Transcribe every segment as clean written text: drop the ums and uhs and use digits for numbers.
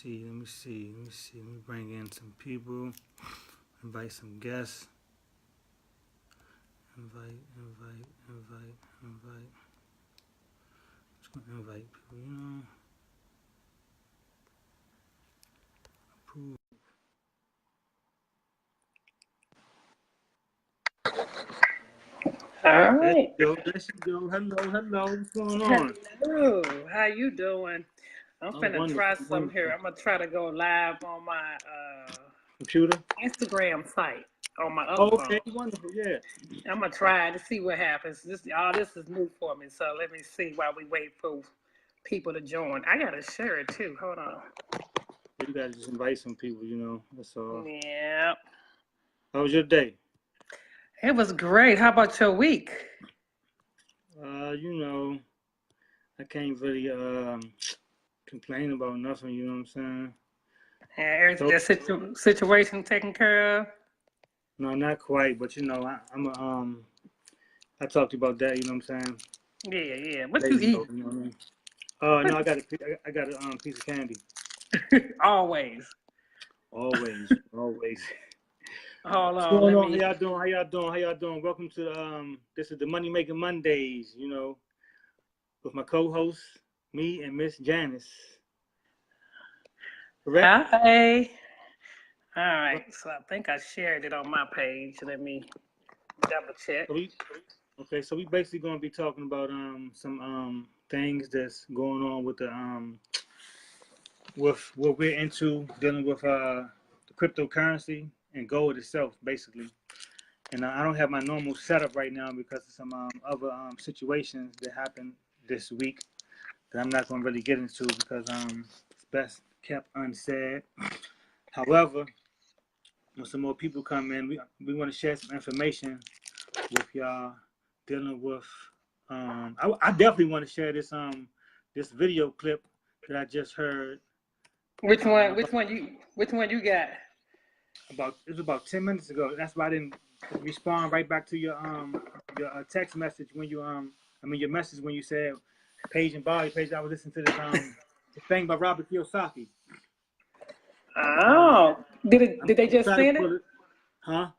Let me bring in some people. Invite some guests. Invite. Just gonna invite people, Approve. All right. There you go. Hello. What's going on? Hello. How you doing? I'm Oh, finna try wonderful, some here. wonderful. I'm gonna try to go live on my Computer? Instagram site on my other Oh, okay, phone. wonderful, yeah. I'm gonna try to see what happens. This is new for me, so let me see while we wait for people to join. I gotta share it too. Hold on. You gotta just invite some people, that's all. Yeah. How was your day? It was great. How about your week? I can't really complain about nothing, you know what I'm saying? That situation taken care of? No, not quite, but I talked to you about that, you know what I'm saying? Yeah. What you Days ago, eat? you know what I mean? No, I got a piece of candy. Always. Always. Hold What's on, going let on? me. How y'all doing? Welcome to this is the Money Making Mondays, with my co-host, me and Miss Janice. Correct? Hi. All right. So I think I shared it on my page. Let me double check. So we basically gonna be talking about some things that's going on with the with what we're into, dealing with the cryptocurrency and gold itself, basically. And I don't have my normal setup right now because of some other situations that happened this week that I'm not going to really get into because it's best kept unsaid. However, when some more people come in, we want to share some information with y'all dealing with. I definitely want to share this video clip that I just heard. Which one? Which one you got? It was about 10 minutes ago. That's why I didn't respond right back to your text message when you your message when you said page and body page. I was listening to this thing by Robert Kiyosaki. Oh, did they just send it? Huh?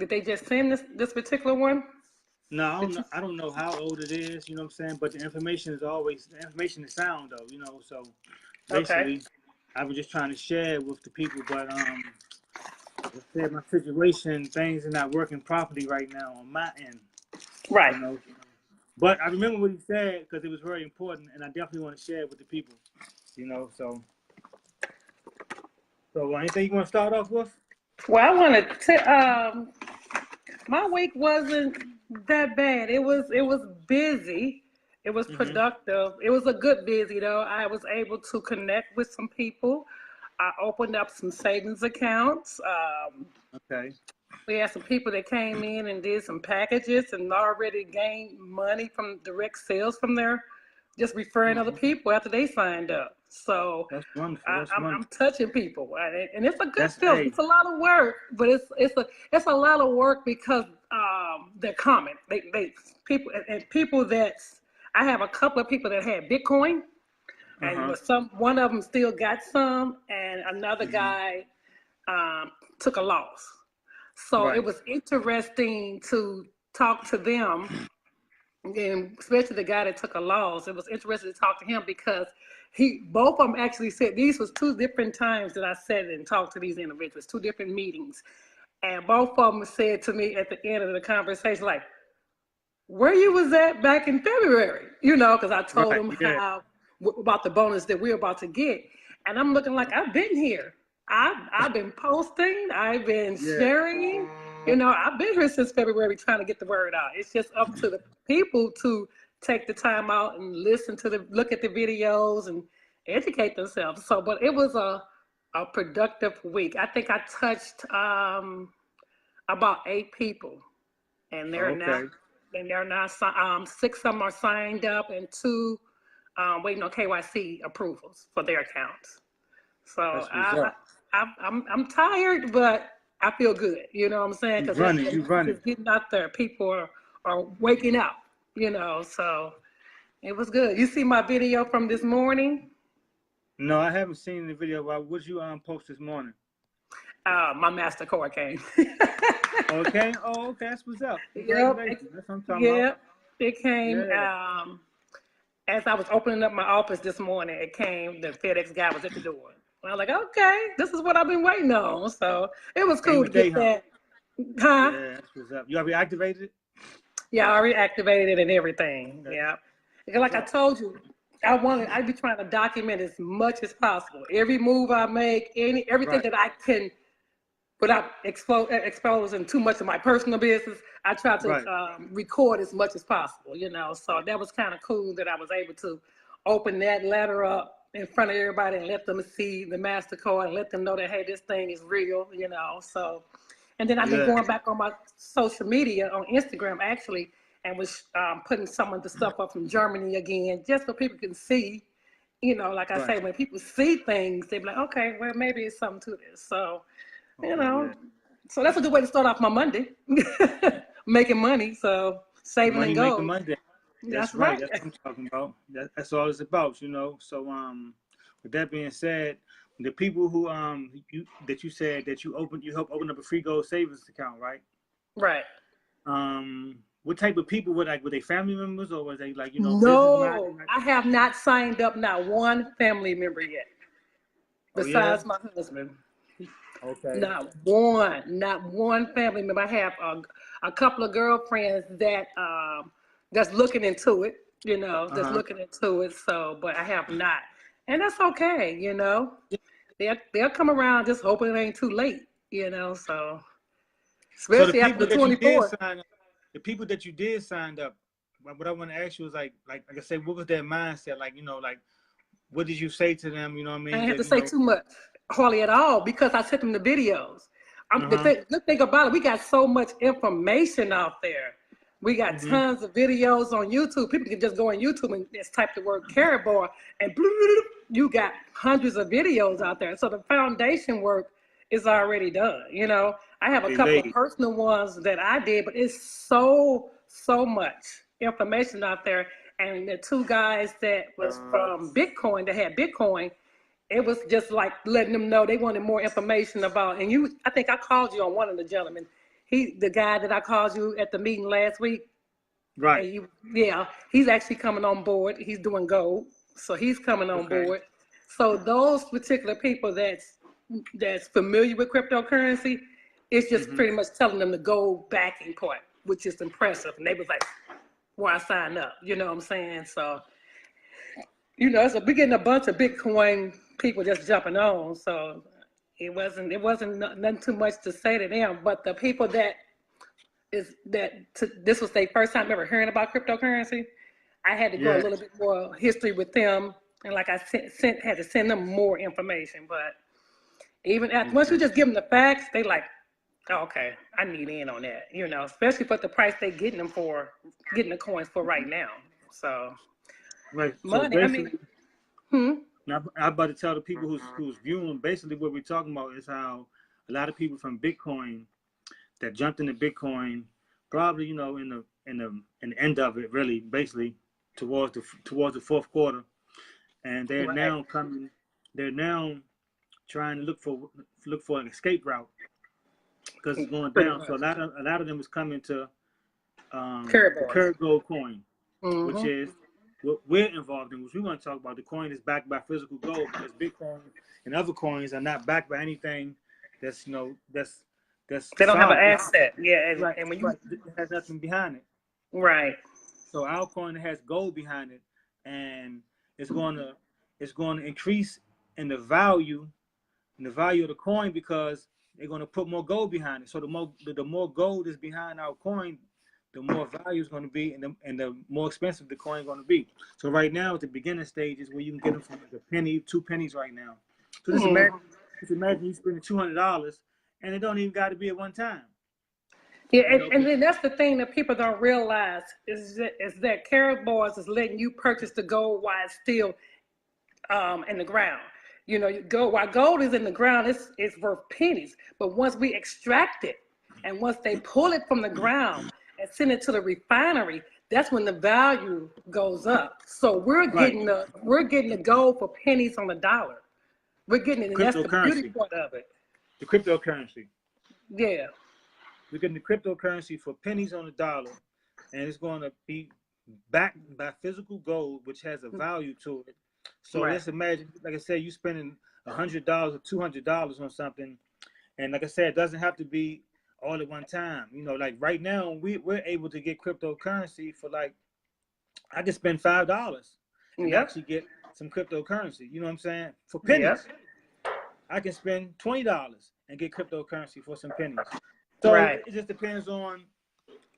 Did they just send this particular one? No, I don't know how old it is, you know what I'm saying? But the information is sound though, so basically Okay. I was just trying to share with the people, but my situation, things are not working properly right now on my end. Right. But I remember what he said because it was very important, and I definitely want to share it with the people, So anything you want to start off with? Well, I wanted to. My week wasn't that bad. It was busy. It was productive. It was a good busy though. I was able to connect with some people. I opened up some savings accounts. Okay. We had some people that came in and did some packages and already gained money from direct sales from there, just referring other people after they signed up. So That's wonderful. I'm touching people, and it's a good That's feeling. It's a lot of work, but it's a lot of work because they're common. They people and people that I have a couple of people that had Bitcoin, and one of them still got some, and another guy took a loss. So it Right. was interesting to talk to them, and especially the guy that took a loss. It was interesting to talk to him because both of them actually said these was two different times that I sat and talked to these individuals, two different meetings, and both of them said to me at the end of the conversation, like, "Where you was at back in February?" Because I told Right. them Yeah. how about the bonus that we're about to get, and I'm looking like I've been here. I've been posting, I've been Yeah. sharing. I've been here since February trying to get the word out. It's just up to the people to take the time out and look at the videos and educate themselves. So, but it was a productive week. I think I touched about 8 people, and they're now Okay. 6 of them are signed up, and 2 waiting on KYC approvals for their accounts. So That's what's up. I'm tired, but I feel good. You know what I'm saying? You Because running. the You news running. is getting out there. People are waking up. So it was good. You see my video from this morning? No, I haven't seen the video. What would you post this morning? My MasterCard came. Okay. Oh, okay. That's what's up. Yep. Congratulations. That's what I'm talking about. Yep. It came. Yeah. As I was opening up my office this morning, it came. The FedEx guy was at the door. I was like, okay, this is what I've been waiting on. So it was cool Same to day, get huh? that. Huh? Yeah, that's what's up. You already activated it? Yeah, I already activated it and everything. Okay. Yeah. Because like I told you, I'd be trying to document as much as possible. Every move I make, everything Right. that I can, without exposing too much of my personal business, I try to Right. record as much as possible, So that was kind of cool that I was able to open that letter up in front of everybody and let them see the MasterCard and let them know that, hey, this thing is real, So, and then I've been going back on my social media, on Instagram actually, and was putting some of the stuff up from Germany again, just so people can see, like I say, when people see things, they be like, okay, well, maybe it's something to this. So, so that's a good way to start off my Monday, making money. So saving Money and making gold. Monday. That's Right. right. That's what I'm talking about. That's all it's about, So with that being said, the people who you said that you helped open up a free gold savings account, right? Right. What type of people were they family members or was they business No, minded? I have not signed up not one family member yet, besides my husband. Okay. Not one family member. I have a couple of girlfriends that's looking into it, that's looking into it. So, but I have not, and that's okay, They'll come around, just hoping it ain't too late, So, So the especially after people the that you did 24th. sign up, the people that you did sign up, what I want to ask you is like I said, what was their mindset? What did you say to them? You know what I I mean? ain't have to say too much, hardly at all, because I sent them the videos. The good thing about it, we got so much information out there. We got tons of videos on YouTube. People can just go on YouTube and just type the word Karatbar, and you got hundreds of videos out there. So the foundation work is already done. I have a couple of personal ones that I did, but it's so much information out there. And the two guys that was from Bitcoin, that had Bitcoin, it was just like letting them know they wanted more information about. And I think I called you on one of the gentlemen. The guy that I called you at the meeting last week. Right. He's actually coming on board. He's doing gold, so he's coming on board. So those particular people that's familiar with cryptocurrency, it's just pretty much telling them the gold backing part, which is impressive. And they was like, "Why I sign up?" You know what I'm saying? So, so we're getting a bunch of Bitcoin people just jumping on. So it wasn't nothing too much to say to them. But the people this was their first time ever hearing about cryptocurrency, I had to go a little bit more history with them, and like I had to send them more information. But even once you just give them the facts, they like, oh, okay, I need in on that, especially for the price they getting the coins for right now. So Right. money, Now, I'm about to tell the people who's viewing. Basically, what we're talking about is how a lot of people from Bitcoin that jumped into Bitcoin, probably in the end of it, really, basically towards the fourth quarter, and they're now coming. They're now trying to look for an escape route because it's going down. So a lot of them is coming to the Curve Gold coin, which is what we're involved in, which we want to talk about. The coin is backed by physical gold because Bitcoin and other coins are not backed by anything that's they don't have an solid. asset. And when it has nothing behind it. Right. So our coin has gold behind it, and it's going to increase in the value of the coin because they're going to put more gold behind it. So the more gold is behind our coin, the more value is going to be, and the more expensive the coin is going to be. So right now, at the beginning stages, where you can get them from like a penny, 2 pennies right now. So just imagine you spending $200, and it don't even got to be at one time. Yeah, and then that's the thing that people don't realize is that Karatbars is letting you purchase the gold while it's still in the ground. While gold is in the ground, it's worth pennies. But once we extract it, and once they pull it from the ground and send it to the refinery, that's when the value goes up. So we're getting the gold for pennies on the dollar. We're getting it, and that's the beauty part of it. The cryptocurrency. Yeah. We're getting the cryptocurrency for pennies on the dollar, and it's going to be backed by physical gold, which has a value to it. So let's imagine, like I said, you spending $100 or $200 on something, and like I said, it doesn't have to be all at one time. You know, like right now, we're able to get cryptocurrency for like, I can spend $5 and actually get some cryptocurrency. You know what I'm saying? For pennies. I can spend $20 and get cryptocurrency for some pennies. So it just depends on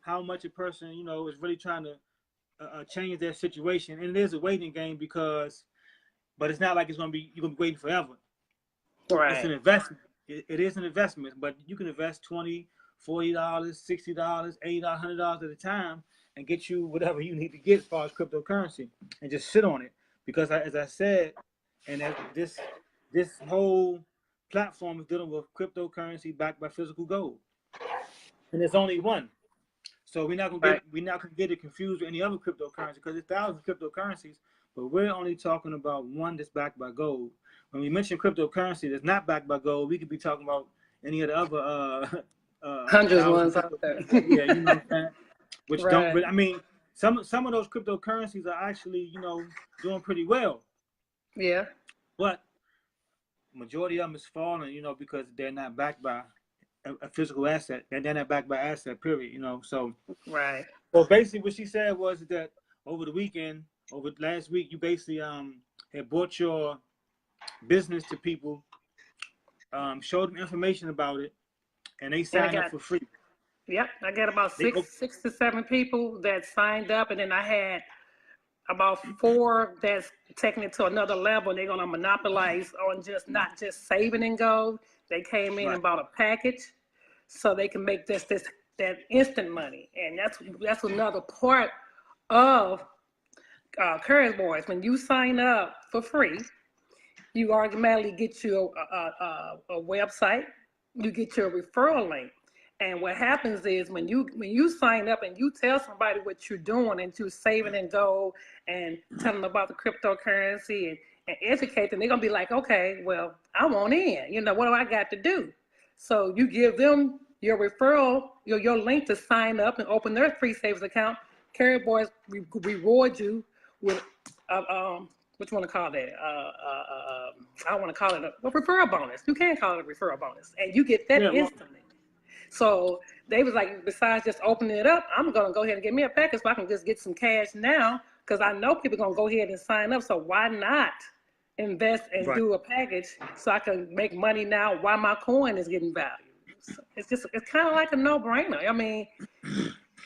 how much a person, you know, is really trying to change their situation. And it is a waiting game but it's not like you're going to be waiting forever. It's an investment. It is an investment, but you can invest $20, $40, $60, $80, $100 at a time and get you whatever you need to get as far as cryptocurrency and just sit on it. Because as I said, and this whole platform is dealing with cryptocurrency backed by physical gold. And there's only one. So we're not gonna get it confused with any other cryptocurrency, because there's thousands of cryptocurrencies, but we're only talking about one that's backed by gold. When we mention cryptocurrency that's not backed by gold, we could be talking about any of the other hundreds of ones out there. Yeah, you know what I'm saying? Which don't really, I mean, some of those cryptocurrencies are actually, you know, doing pretty well. Yeah. But majority of them is falling, you know, because they're not backed by a physical asset. They're not backed by asset, period, you know. So So basically what she said was that over last week, you basically had brought your business to people, showed them information about it, and they signed up for free. Yep, I got about six to seven people that signed up, and then I had about 4 that's taking it to another level. They're gonna monopolize on not just saving in gold. They came in and bought a package, so they can make that instant money, and that's another part of Karatbars. When you sign up for free, you automatically get you a website. You get your referral link. And what happens is when you sign up and you tell somebody what you're doing and you're saving in gold and tell them about the cryptocurrency and educate them, they're going to be like, okay, well, I want in. You know, what do I got to do? So you give them your referral, your link to sign up and open their free savings account. Karatbars reward you with, what you want to call that? I want to call it a referral bonus. You can call it a referral bonus. And you get that instantly. So they was like, besides just opening it up, I'm going to go ahead and get me a package so I can just get some cash now, because I know people are going to go ahead and sign up. So why not invest and do a package so I can make money now while my coin is getting value? So it's kind of like a no-brainer. I mean,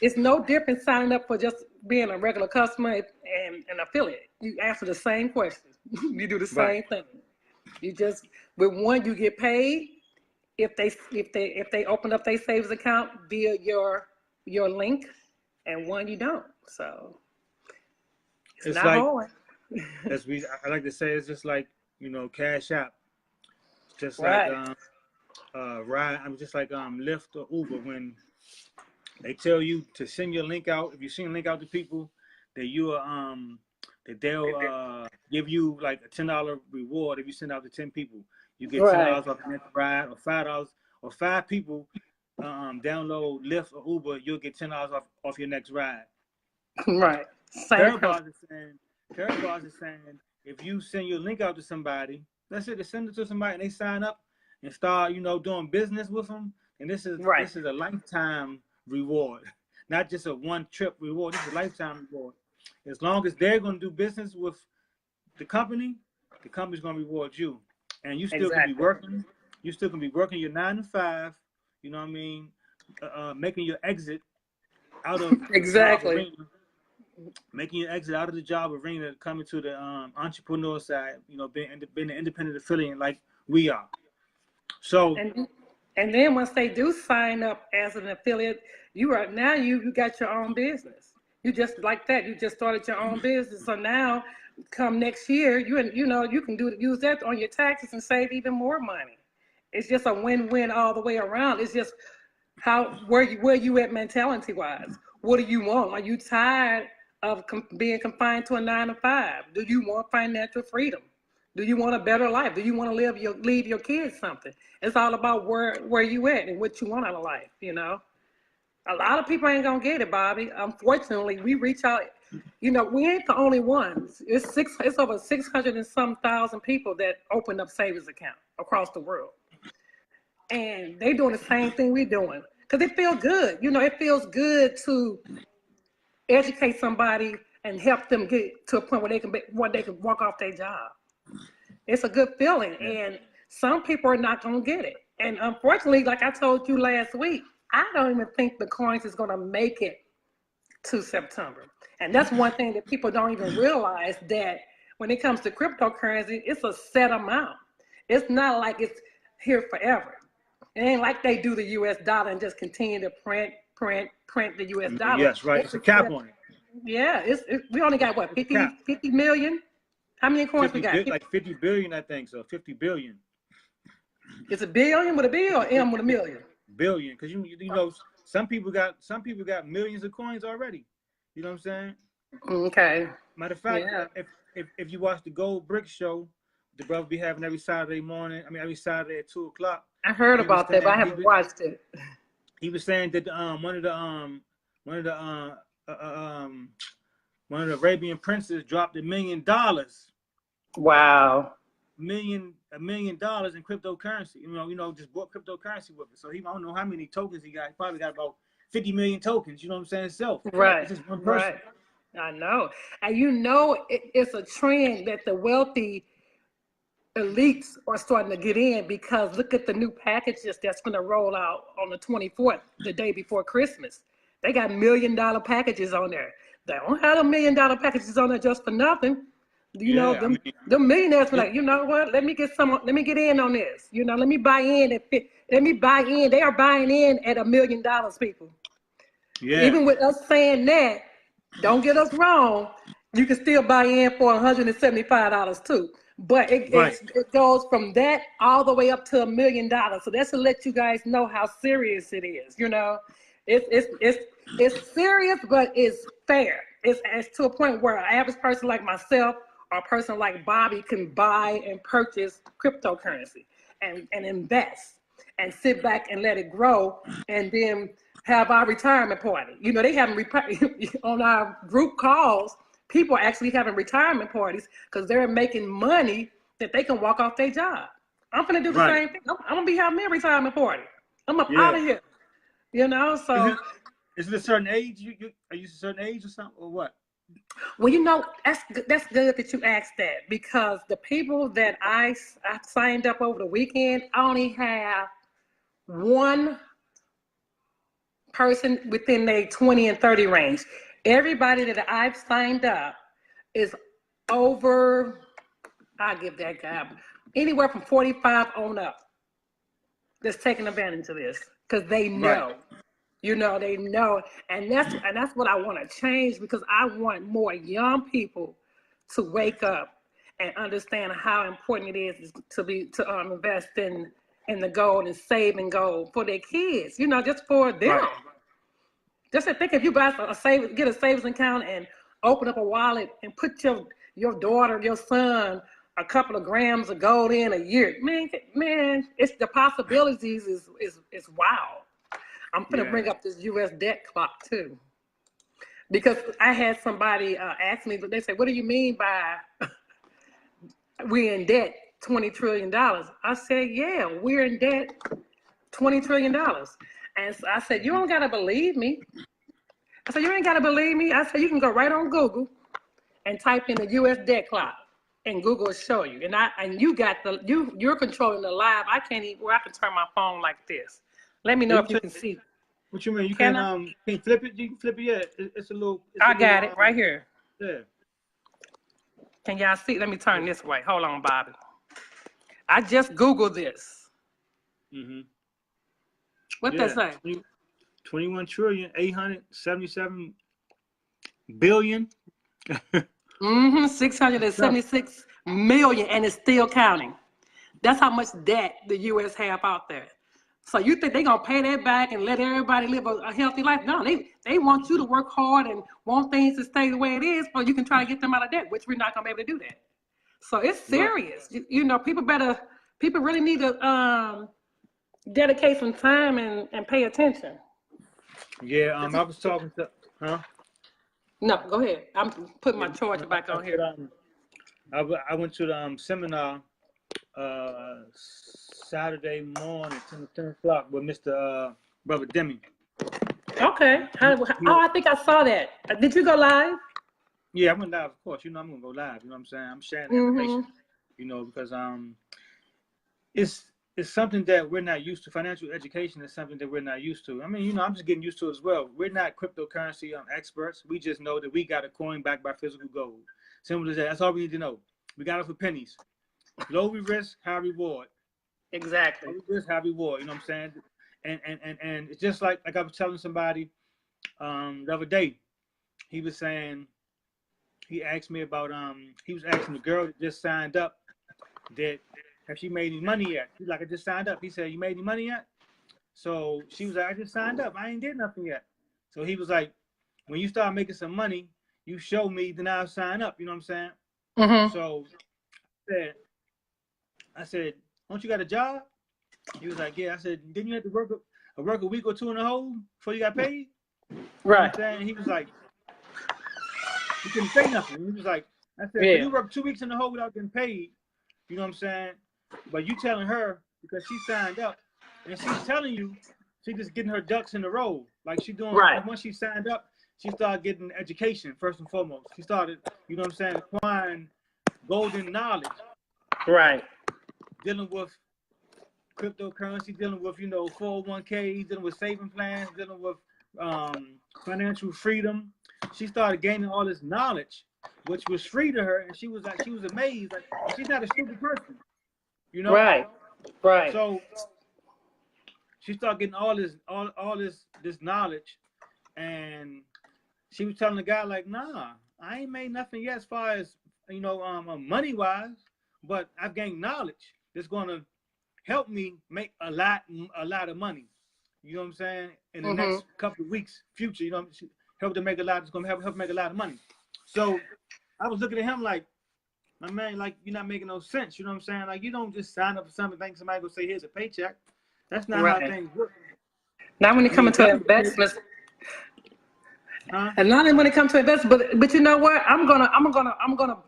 it's no different signing up for just being a regular customer and an affiliate. You answer the same questions. You do the same thing. You just, with one, you get paid if they open up their savings account via your link, and one you don't. So it's not like hard. I like to say, it's just like, you know, Cash App. It's just like I'm just like Lyft or Uber. When they tell you to send your link out, if you send a link out to people, that they'll give you like a $10 reward if you send out to 10 people. You get $10 off the next ride, or $5, or 5 people download Lyft or Uber, you'll get $10 off your next ride. Right. Karatbars is saying if you send your link out to somebody, let's say they send it to somebody and they sign up and start, you know, doing business with them, and this is a lifetime reward, not just a one-trip reward. This is a lifetime reward. As long as they're going to do business with the company's going to reward you. And you still can be working. You still can be working your 9 to 5. You know what I mean? Making your exit out of making your exit out of the job arena, coming to the entrepreneur side. You know, being an independent affiliate like we are. So. And then once they do sign up as an affiliate, you got your own business. You just like that. You just started your own business. So now, come next year, you can use that on your taxes and save even more money. It's just a win-win all the way around. It's just where you at mentality wise. What do you want? Are you tired of being confined to a 9 to 5? Do you want financial freedom? Do you want a better life? Do you want to leave your kids something? It's all about where you at and what you want out of life, you know? A lot of people ain't gonna get it, Bobby. Unfortunately, we reach out. You know, we ain't the only ones. It's over 600 and some thousand people that opened up savings account across the world, and they doing the same thing we doing because it feels good. You know, it feels good to educate somebody and help them get to a point where they can walk off their job. It's a good feeling, and some people are not gonna get it. And unfortunately, like I told you last week, I don't even think the coins is gonna make it to September. And that's one thing that people don't even realize, that when it comes to cryptocurrency, it's a set amount. It's not like it's here forever. It ain't like they do the US dollar and just continue to print the US dollar. Yes, right. It's a cap on it. Yeah, we only got what, 50 million? How many coins we got? Like 50 billion, I think so. 50 billion. It's a billion with a B or M with a million? Billion, because you know some people got millions of coins already. You know what I'm saying? Okay. Matter of fact, if you watch the Gold Brick Show, the brother be having every Saturday morning. I mean, every Saturday at 2:00. I heard about that, but I haven't watched it. He was saying that one of the Arabian princes dropped $1 million. Wow. $1 million in cryptocurrency. You know, just bought cryptocurrency with it. So I don't know how many tokens he got. He probably got about 50 million tokens. You know what I'm saying? Itself. Right. It's just one person. Right. I know. And you know, it's a trend that the wealthy elites are starting to get in, because look at the new packages that's going to roll out on the 24th, the day before Christmas. They got $1 million packages on there. They don't have $1 million packages on there just for nothing. You know, the millionaires were like, you know what? Let me get in on this. You know, let me buy in. They are buying in at $1 million, people. Yeah. Even with us saying that, don't get us wrong, you can still buy in for $175 too. But it goes from that all the way up to $1 million. So that's to let you guys know how serious it is. You know, it's serious, but it's fair. It's to a point where an average person like myself or a person like Bobby can buy and purchase cryptocurrency and invest and sit back and let it grow, and then have our retirement party. You know, they having on our group calls, people are actually having retirement parties because they're making money that they can walk off their job. I'm gonna do the same thing. I'm gonna be having me a retirement party. I'm up out of here. You know, so is it a certain age? Are you a certain age or something, or what? Well, you know, that's good that you asked that, because the people that I signed up over the weekend, I only have one person within the 20 and 30 range. Everybody that I've signed up is over, I'll give that guy anywhere from 45 on up, that's taking advantage of this, because they know. Right. You know, they know, and that's what I want to change, because I want more young people to wake up and understand how important it is to invest in the gold and saving gold for their kids. You know, just for them. Right. Just to think, if you get a savings account and open up a wallet and put your daughter, your son, a couple of grams of gold in a year, man, it's the possibilities is wild. I'm gonna bring up this U.S. debt clock too, because I had somebody ask me, but they said, "What do you mean by we're in debt $20 trillion?" I said, "Yeah, we're in debt $20 trillion." And so I said, "You don't gotta believe me." I said, "You ain't gotta believe me." I said, "You can go right on Google and type in the U.S. debt clock, and Google will show you." And you're controlling the live. I can't even. Where I can turn my phone like this. Let me know if you can see. What you mean? You can flip it? You can flip it, yeah. It's a little. I got it right here. Yeah. Can y'all see? Let me turn this way. Hold on, Bobby. I just Googled this. Mm-hmm. What does that say? 21 trillion, 877 billion. 676 million, and it's still counting. That's how much debt the U.S. have out there. So you think they're gonna pay that back and let everybody live a healthy life? No, they want you to work hard and want things to stay the way it is, but you can try to get them out of debt, which we're not gonna be able to do that. So it's serious. Right. You know, people really need to dedicate some time and pay attention. Yeah, I was talking to, No, go ahead. I'm putting my charger back on here. I went to the seminar Saturday morning, 10 o'clock with Mr. Brother Demi. Okay. I think I saw that. Did you go live? Yeah, I went live, of course. You know, I'm gonna go live. You know what I'm saying? I'm sharing the information. You know, because it's something that we're not used to. Financial education is something that we're not used to. I mean, you know, I'm just getting used to it as well. We're not cryptocurrency experts. We just know that we got a coin backed by physical gold. Simple as that. That's all we need to know. We got it for pennies. Low risk, high reward. Exactly. Low risk, high reward. You know what I'm saying? And it's just like I was telling somebody the other day. He was saying, he asked me about he was asking the girl that just signed up that have she made any money yet? She's like, I just signed up. He said, you made any money yet? So she was like, I just signed up. I ain't did nothing yet. So he was like, when you start making some money, you show me, then I'll sign up. You know what I'm saying? Mm-hmm. So I said, don't you got a job? He was like, yeah. I said, didn't you have to work a week or two in the hole before you got paid? Right. You know he was like, he couldn't say nothing. He was like, I said, you work 2 weeks in the hole without getting paid. You know what I'm saying? But you telling her because she signed up and she's telling you she just getting her ducks in a row. Like she doing once she signed up, she started getting education first and foremost. She started, you know what I'm saying, acquiring golden knowledge. Right. Dealing with cryptocurrency, dealing with, 401ks, dealing with saving plans, dealing with financial freedom. She started gaining all this knowledge, which was free to her, and she was amazed. Like, she's not a stupid person, you know. Right. So she started getting all this knowledge, and she was telling the guy like, "Nah, I ain't made nothing yet as far as money wise, but I've gained knowledge that's gonna help me make a lot of money. You know what I'm saying? In the next couple of weeks, future, help to make a lot. It's gonna help make a lot of money." So I was looking at him like, my man, like, you're not making no sense. You know what I'm saying? Like, you don't just sign up for something, think somebody gonna say, here's a paycheck. That's not how things work. Not when it comes to investments. And not when it comes to investments, but you know what? I'm gonna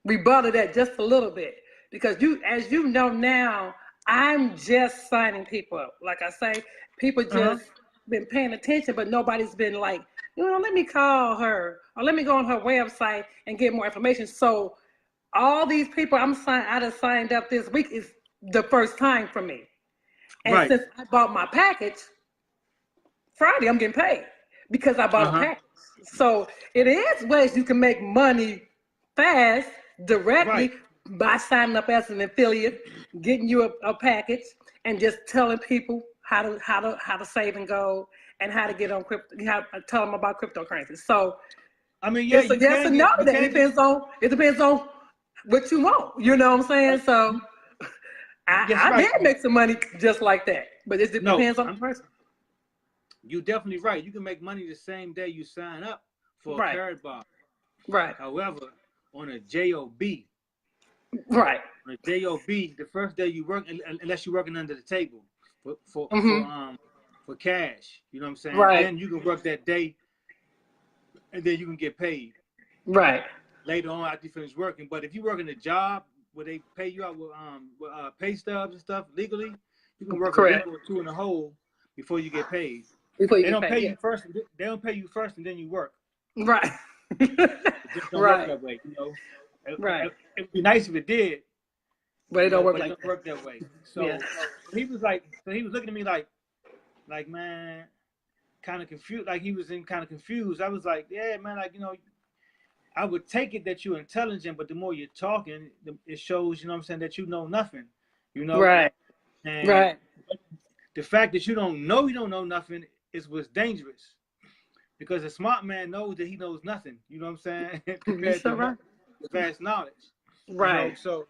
rebuttal that just a little bit, because as you know now, I'm just signing people up. Like I say, people just been paying attention, but nobody's been like, let me call her or let me go on her website and get more information. So all these people I just signed up this week is the first time for me. And since I bought my package, Friday I'm getting paid because I bought a package. So it is ways you can make money fast, directly, by signing up as an affiliate, getting you a package, and just telling people how to save and go, and how to get on crypto, tell them about cryptocurrency. So I mean, yeah, it's yes and no. It depends on what you want. You know what I'm saying? So I did make some money just like that, but it depends on the person. You're definitely right. You can make money the same day you sign up for a Karatbars. Right. However, on a JOB. Right. On a JOB, the first day you work, unless you're working under the table for cash. You know what I'm saying? Right. Then you can work that day, and then you can get paid. Right. Later on after you finish working. But if you work in a job where they pay you out with pay stubs and stuff legally, you can work a week or two in a hole before you get paid. They don't pay you first. They don't pay you first, and then you work. Right. It just don't work that way, Right. It'd be nice if it did, but it don't work like that. Work that way. So he was looking at me like, man, kind of confused. Like he was kind of confused. I was like, yeah, man, like I would take it that you're intelligent, but the more you're talking, it shows, what I'm saying, that you know nothing. Right. And the fact that you don't know nothing is what's dangerous, because a smart man knows that he knows nothing. You know what I'm saying? Compared to the vast knowledge. Right. So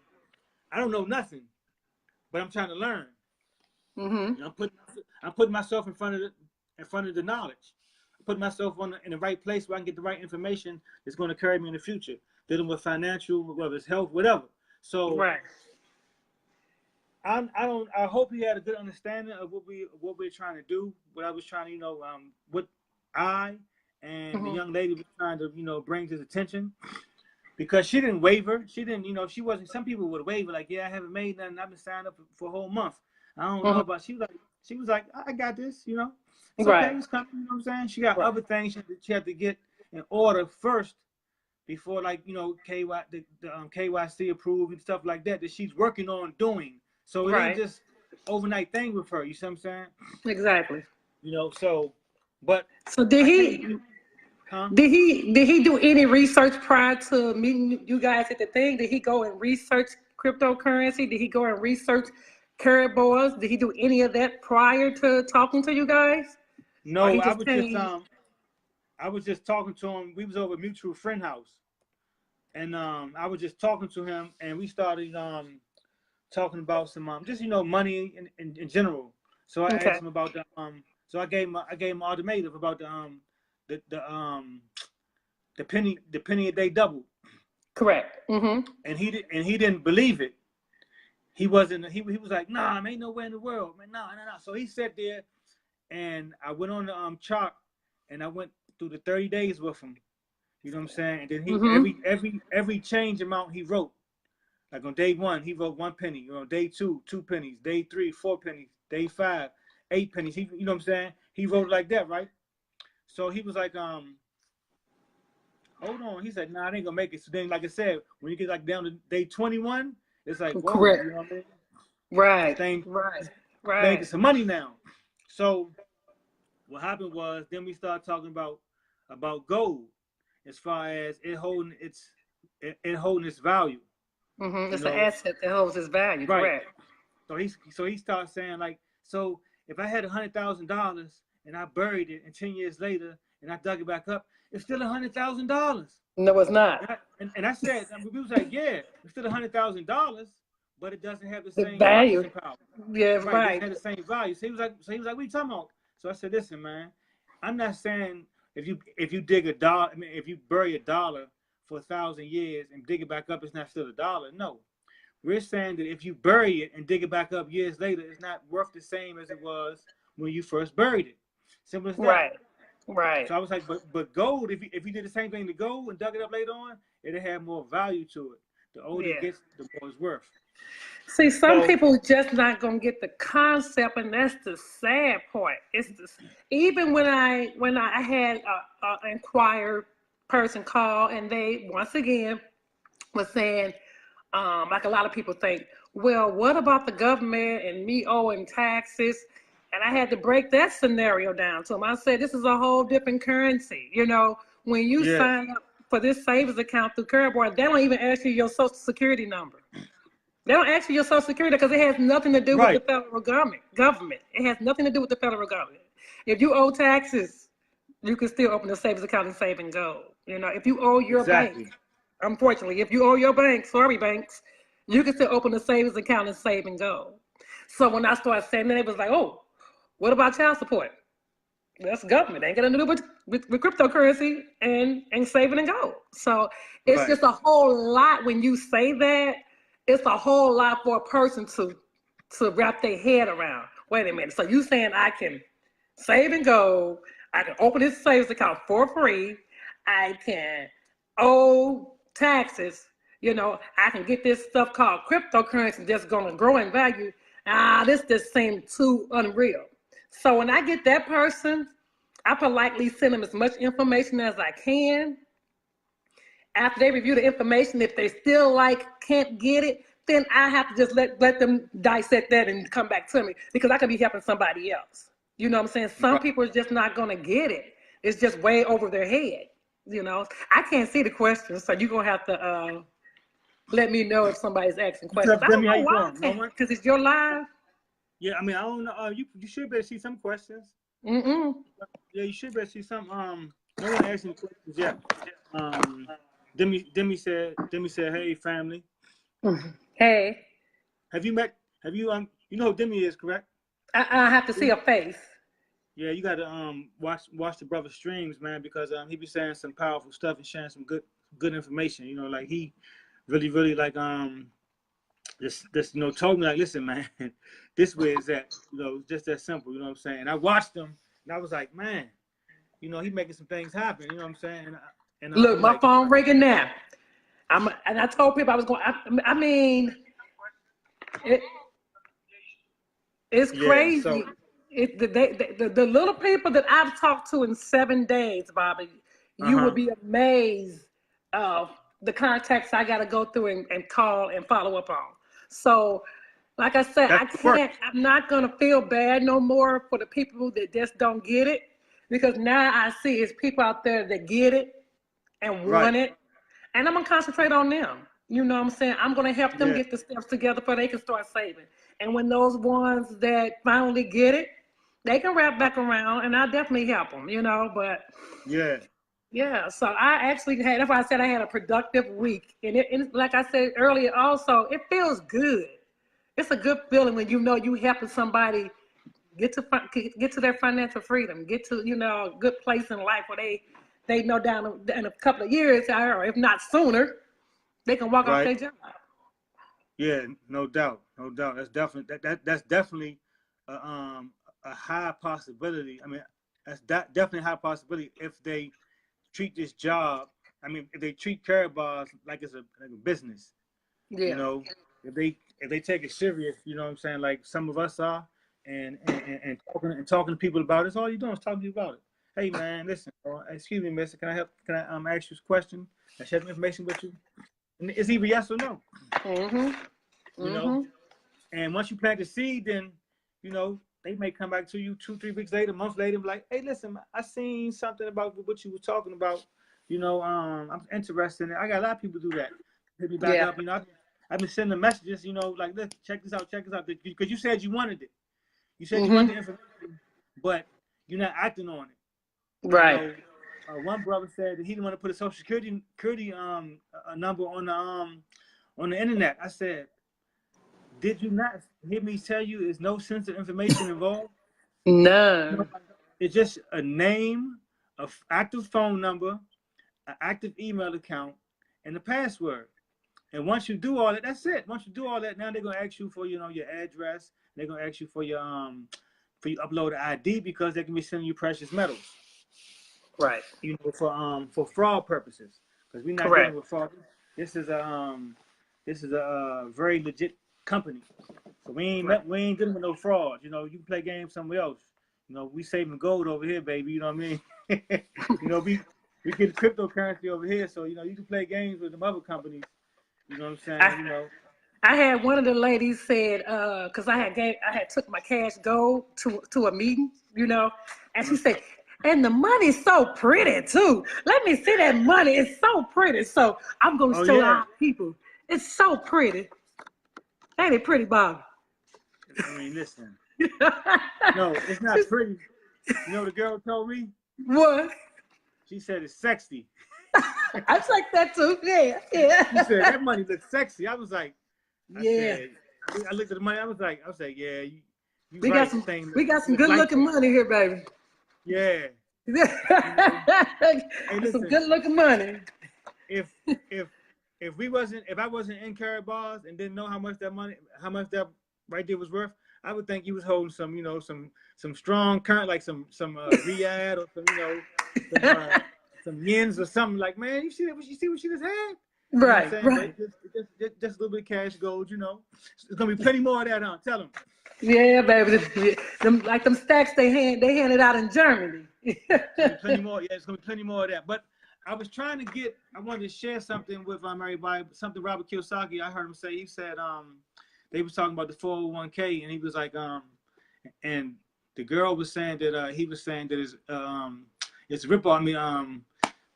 I don't know nothing, but I'm trying to learn. Mm-hmm. You know, I'm putting myself in front of the knowledge. I'm putting myself in the right place where I can get the right information that's going to carry me in the future, dealing with financial, whether it's health, whatever. So Right. I hope he had a good understanding of what we're trying to do. What I was trying to, what I and the Mm-hmm. young lady was trying to, bring to his attention. Because she didn't waver. She didn't, she wasn't. Some people would waver, like, yeah, I haven't made nothing. I've been signed up for a whole month. I don't know Mm-hmm. about. She was like, I got this. It's okay. Right. It's coming. You know what I'm saying? She got Right. other things she had to get in order first before, like, KYC approved and stuff like that she's working on doing. So it ain't Right. just overnight thing with her. You see what I'm saying? Exactly. So, but So did I can't. he Huh? did he do any research prior to meeting you guys at the thing? Did he go and research cryptocurrency? Did he go and research Karatbars? Did he do any of that prior to talking to you guys? Or No, he just came? I was just talking to him. We was over a mutual friend house, and I was just talking to him, and we started talking about some just money in general. So I Okay. asked him about so I gave him ultimatum about the penny a day double, Correct. Mm-hmm. and he didn't believe it. He wasn't. He was like, nah, man, ain't nowhere in the world, man, nah. So he sat there, and I went on the chart, and I went through the 30 days with him. You know what I'm saying? And then he Mm-hmm. every change amount he wrote. Like on day 1, he wrote 1 penny. Day 2, 2 pennies. Day 3, 4 pennies. Day 5, 8 pennies. You know what I'm saying? He wrote it like that, right? So he was like, hold on. He said, nah, I ain't gonna make it. So then, like I said, when you get like down to day 21, it's like, whoa, Correct. you know what I mean? Right. Thing, Right. making Right. some money now. So what happened was, then we started talking about gold, as far as it holding its value. Mm-hmm. You It's an know, asset that holds its value. right? Correct. So he starts saying, like, so if I had $100,000 and I buried it, and 10 years later and I dug it back up, it's still $100,000. No, it's not. And I said, we was like, yeah, it's still $100,000, but it doesn't have the The same value. purchasing power. Yeah. Right? It doesn't Right. have the same value. So he was like, what are you talking about? So I said, listen, man, I'm not saying if you dig a dollar, I mean, if you bury a dollar for 1,000 years and dig it back up, it's not still a dollar. No, we're saying that if you bury it and dig it back up years later, it's not worth the same as it was when you first buried it. Simple as that. Right. Right. So I was like, but gold, if you did the same thing to gold and dug it up later on, it'd have more value to it. The older it Yeah. gets, the more it's worth. See, some So people just not gonna get the concept, and that's the sad part. It's this, even when I had a inquired person call, and they once again was saying, like a lot of people think, well, what about the government and me owing taxes? And I had to break that scenario down to them. I said, this is a whole different currency. When you yeah, sign up for this savings account through Karatbars, they don't even ask you your social security number. They don't ask you your social security because it has nothing to do with the right, federal government. It has nothing to do with the federal government. If you owe taxes, you can still open a savings account and save and go. If you owe your bank, exactly, unfortunately, if you owe your bank, sorry banks, you can still open a savings account and save and go. So when I started saying that, it was like, oh, what about child support? That's government. They ain't got nothing to do with cryptocurrency and saving and go. So it's right, just a whole lot when you say that. It's a whole lot for a person to wrap their head around. Wait a minute. So you saying I can save and go, I can open this savings account for free, I can owe taxes, I can get this stuff called cryptocurrency that's gonna grow in value. This just seemed too unreal. So when I get that person, I politely send them as much information as I can. After they review the information, if they still can't get it, then I have to just let them dissect that and come back to me, because I could be helping somebody else. You know what I'm saying? Some right. people are just not gonna get it. It's just way over their head. I can't see the questions, so you're gonna have to let me know if somebody's asking What's questions. up, I don't Demi? How know you why doing? I No can't, one? because it's your live. Yeah, I mean, I don't know. You should be able to see some questions. Mm-mm. Yeah, you should be able to see some. No one asked any questions yet. Demi said, hey, family. Hey, Have you met? You know who Demi is, correct? I have to see a face. Yeah, you got to watch the brother streams, man, because he be saying some powerful stuff and sharing some good information. You know, like he really like just told me like, listen, man, this way is that, just that simple. You know what I'm saying? And I watched him, and I was like, man, he making some things happen. You know what I'm saying? And Look, I'm my like, phone ringing now. And I told people I was going. I mean, it's yeah. crazy. So The little people that I've talked to in 7 days, Bobby, you would be amazed of the contacts I got to go through and call and follow up on. So, like I said, that's the work. I'm not going to feel bad no more for the people that just don't get it, because now I see it's people out there that get it and Right. want it, and I'm going to concentrate on them. You know what I'm saying? I'm going to help them get the steps together so they can start saving. And when those ones that finally get it, they can wrap back around, and I'll definitely help them, but yeah, so I actually that's why I said I had a productive week. And like I said earlier also, it feels good. It's a good feeling when you helping somebody get to their financial freedom, get to, a good place in life where they know down in a couple of years, or if not sooner, they can walk off their job. Yeah, no doubt. That's definitely a high possibility. I mean, that's definitely a high possibility if they treat this job. I mean, if they treat Karatbars like it's a business. Yeah. If they take it serious, you know what I'm saying, like some of us are, and talking to people about it. It's all you're doing is talking to people about it. Hey man, listen, excuse me, mister, can I ask you a question? Can I share some information with you? And it's either yes or no. And once you plant the seed, then they may come back to you 2-3 weeks later, a month later, and be like, hey, listen, I seen something about what you were talking about. I'm interested in it. I got a lot of people do that. Hit me back up. I've been sending messages, like, look, check this out, because you said you wanted it. You said you wanted the information, but you're not acting on it. Right. One brother said that he didn't want to put a social security a number on the internet. I said, did you not hear me tell you there's no sensitive information involved? None. It's just a name, an active phone number, an active email account, and a password. And once you do all that, that's it. Once you do all that, now they're gonna ask you for your address. They're gonna ask you for your upload ID, because they can be sending you precious metals. Right. For fraud purposes, because we're not dealing with fraud. This is a very legit company, so we ain't dealing with no fraud. You can play games somewhere else. We saving gold over here, baby. You know what I mean? we get cryptocurrency over here, so you can play games with them other companies. You know what I'm saying? I had one of the ladies said, because I had took my cash gold to a meeting, and she said, and the money's so pretty too. Let me see that money. It's so pretty. So I'm gonna show our people. It's so pretty. Ain't it pretty, Bob? I mean, listen. No, it's not pretty. The girl told me? What? She said it's sexy. I like that too. Yeah. She said that money looks sexy. I was like, I looked at the money. I was like, yeah, you we got some good looking money here, baby. Yeah. Hey, some good looking money. If I wasn't in Karatbars and didn't know how much that right there was worth, I would think he was holding some strong current, like some Riyadh or some yens or something. Like, man, you see what she just had? Right. Just a little bit of cash gold. It's gonna be plenty more of that. Tell them. Yeah, baby. Them stacks they handed out in Germany. Plenty more. Yeah, it's gonna be plenty more of that. But I wanted to share something with everybody. Something Robert Kiyosaki. I heard him say. He said they was talking about the 401k, and he was like and the girl was saying that he was saying that it's a ripoff. I mean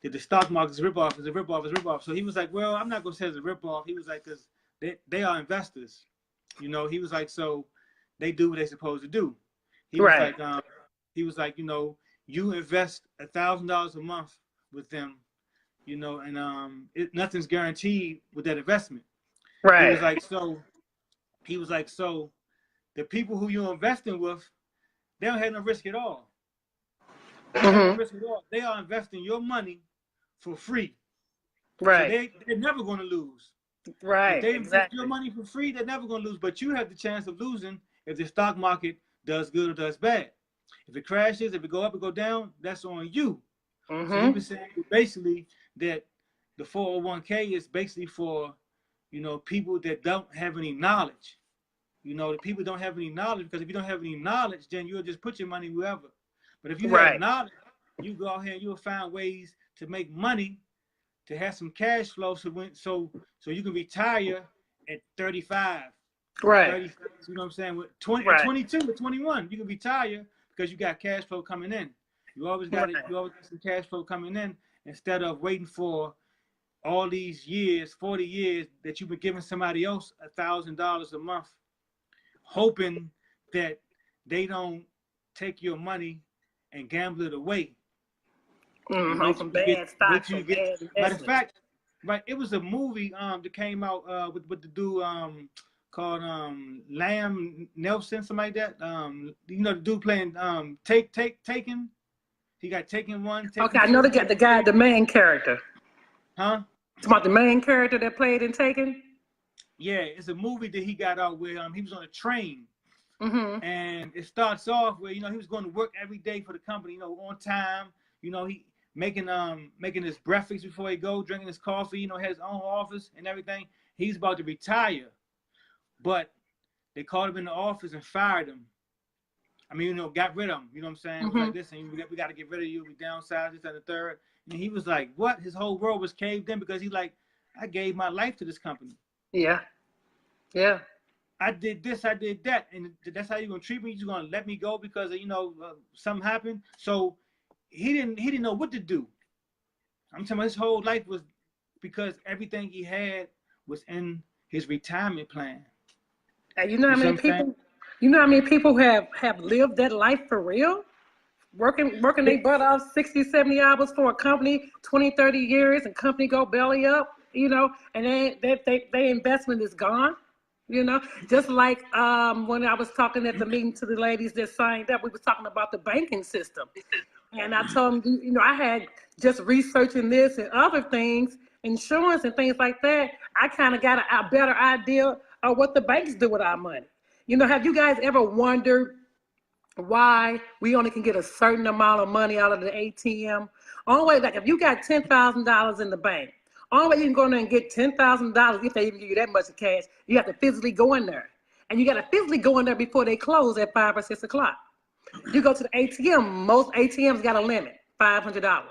that the stock market is a ripoff. It's a ripoff. So he was like, well, I'm not gonna say it's a ripoff. He was like, because they are investors. He was like, so they do what they're supposed to do. He was like, you invest $1,000 a month with them, and nothing's guaranteed with that investment. Right. He was like, so the people who you're investing with, they don't have no risk at all. They don't have no Mm-hmm. risk at all. They are investing your money for free. So Right. they're never going to lose. If Right. they invest your Exactly. money for free, they're never going to lose. But you have the chance of losing if the stock market does good or does bad. If it crashes, if it go up or go down, that's on you. So he Mm-hmm. was saying basically that the 401k is basically for, people that don't have any knowledge. The people don't have any knowledge, because if you don't have any knowledge, then you'll just put your money wherever. But if you have Right. knowledge, you go out here and you'll find ways to make money, to have some cash flow, so you can retire at 35, at Right. 30, you know what I'm saying? At Right. 22, at 21, you can retire because you got cash flow coming in. You always got it. Right. You always got some cash flow coming in, instead of waiting for all these years, 40 years, that you've been giving somebody else $1,000 a month, hoping that they don't take your money and gamble it away. And Mm-hmm. Some bad wait stocks, till some you get. bad Matter of investments. fact, right? It was a movie that came out with the dude called Lamb Nelson, something like that. The dude playing Taken. He got Taken 1, Okay, Taken I know 2, the Taken guy, 3. the main character. Huh? It's about the main character that played in Taken. Yeah, it's a movie that he got out where he was on a train. Mm-hmm. And it starts off where he was going to work every day for the company, on time. He making his breakfast before he go, drinking his coffee. Had his own office and everything. He's about to retire, but they called him in the office and fired him. I mean, got rid of him. You know what I'm saying? It was like, Mm-hmm. listen, we got to get rid of you. We downsized this and the third. And he was like, what? His whole world was caved in, because he's like, I gave my life to this company. Yeah. Yeah. I did this, I did that, and that's how you're gonna treat me. You're gonna let me go because something happened. So he didn't know what to do. I'm talking about his whole life was because everything he had was in his retirement plan. And you know how You see many what I'm saying? people, have lived that life for real? Working their butt off 60, 70 hours for a company, 20, 30 years, and company go belly up, and they investment is gone. Just like when I was talking at the meeting to the ladies that signed up, we was talking about the banking system. And I told them, I had just researching this and other things, insurance and things like that. I kind of got a better idea of what the banks do with our money. Have you guys ever wondered why we only can get a certain amount of money out of the ATM? Only way, like if you got $10,000 in the bank, only way you can go in there and get $10,000, if they even give you that much cash, you have to physically go in there. And you got to physically go in there before they close at 5 or 6 o'clock. You go to the ATM, most ATMs got a limit, $500.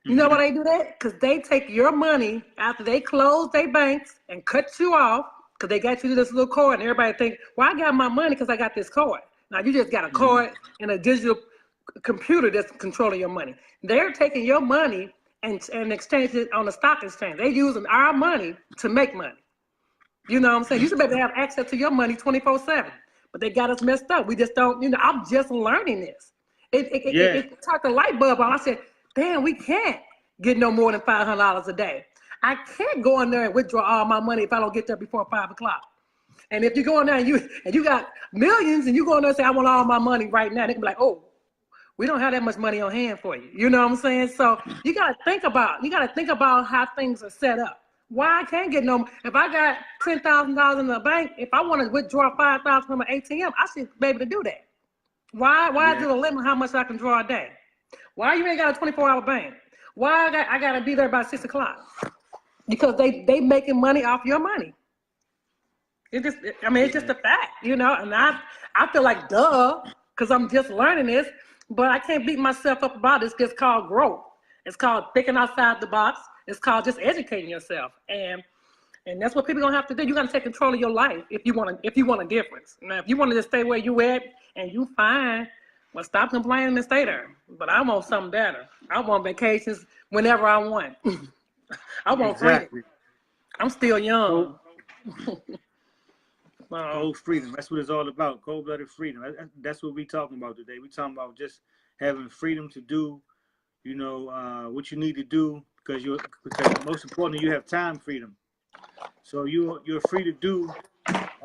You know why they do that? Because they take your money after they close their banks and cut you off, because they got you to this little card, and everybody think, well, I got my money because I got this card. Now, you just got a card and a digital computer that's controlling your money. They're taking your money and exchanging it on the stock exchange. They're using our money to make money. You know what I'm saying? You should be able to have access to your money 24/7. But they got us messed up. We just don't, I'm just learning this. Yeah, It turned the light bulb on. I said, damn, we can't get no more than $500 a day. I can't go in there and withdraw all my money if I don't get there before 5 o'clock. And if you go in there and you got millions and you go in there and say, I want all my money right now, they can be like, oh, we don't have that much money on hand for you. You know what I'm saying? So you gotta think about how things are set up. Why I can't get no, if I got $10,000 in the bank, if I want to withdraw 5,000 from an ATM, I should be able to do that. Why is yeah, it a limit how much I can draw a day? Why you ain't got a 24-hour bank? Why I gotta be there by 6 o'clock? Because they making money off your money. It's just yeah, a fact, and I feel like duh, because I'm just learning this, but I can't beat myself up about it. It's just called growth. It's called thinking outside the box. It's called just educating yourself. And that's what people gonna have to do. You gotta take control of your life if you want a difference. Now, if you want to just stay where you at and you fine, well, stop complaining and stay there. But I want something better. I want vacations whenever I want. I want freedom. exactly. I'm still Cold, young. cold freedom. That's what it's all about. Cold-blooded freedom. That's what we talking about today. We talking about just having freedom to do, what you need to do, because most importantly, you have time freedom. So you're free to do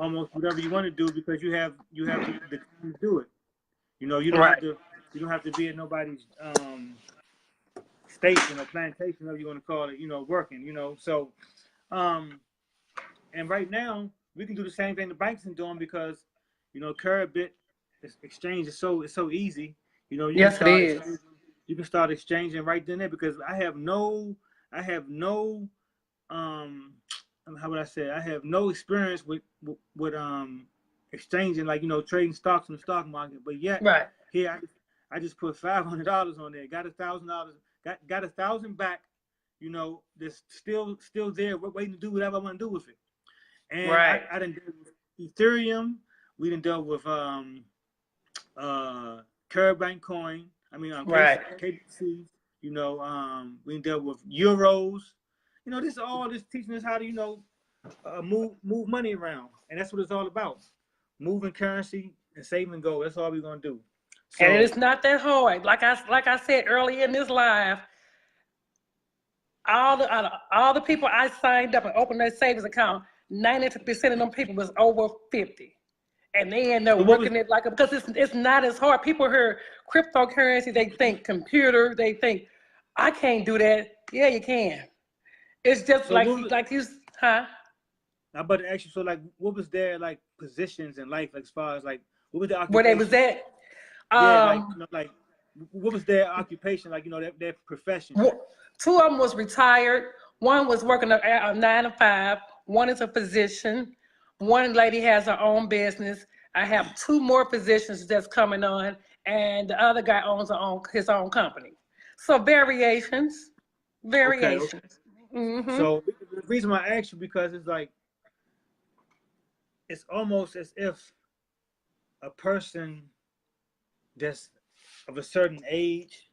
almost whatever you want to do because you have the time to do it. You know, Right. you don't have to be in nobody's station or plantation, whatever you want to call it. You know, working. You know, so um, and right now we can do the same thing the banks are doing because you know Caribit exchange is so easy. You know, Yes, it is. you can start exchanging right then and there because I have no um how would I say I have no experience with exchanging like you know trading stocks in the stock market, but yet Right. here I just put $500 on there, got $1,000, got 1,000 back, you know, that's still there, waiting to do whatever I want to do with it. And Right. I done dealt with Ethereum, we done dealt with Caribbean coin, I mean Right. KBC, you know, we done dealt with euros. You know, this teaching us how to, you know, move money around, and that's what it's all about. Moving currency and saving gold. That's all we're gonna do. And So it's not that hard. Like I said earlier in this live, all the people I signed up and opened their savings account, 90% of them people was over 50. And they end up what was working it like because it's not as hard. People hear cryptocurrency, they think computer, they think I can't do that. Yeah, you can. It's just so what was, like you, huh? I'm about to ask you. So like, what was their like positions in life, like, as far as like what was their Where they was occupation? at. Yeah, like you Um, know, like what was their occupation? Like you know, their profession. Two of them was retired. One was working a 9 to 5. One is a physician. One lady has her own business. I have two more physicians that's coming on, and the other guy owns his own company. So variations, Okay. variations. Mm-hmm. So the reason why I asked you because it's like it's almost as if a person that's of a certain age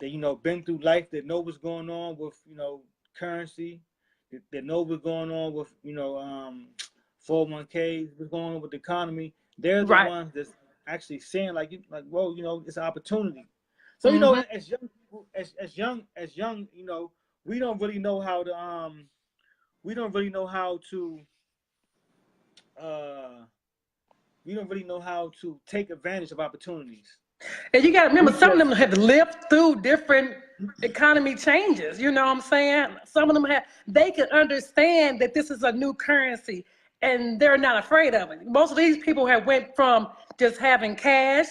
that you know been through life that know what's going on with you know currency, that know what's going on with you know 401ks, what's going on with the economy. They're the Right. ones that's actually saying like whoa, you know, it's an opportunity. So you know, Mm-hmm. as young people, as young, you know, we don't really know how to we don't really know how to uh we don't really know how to take advantage of opportunities. And you got to remember, We some of just them have lived through different economy changes. You know what I'm saying? Some of them they can understand that this is a new currency and they're not afraid of it. Most of these people have went from just having cash,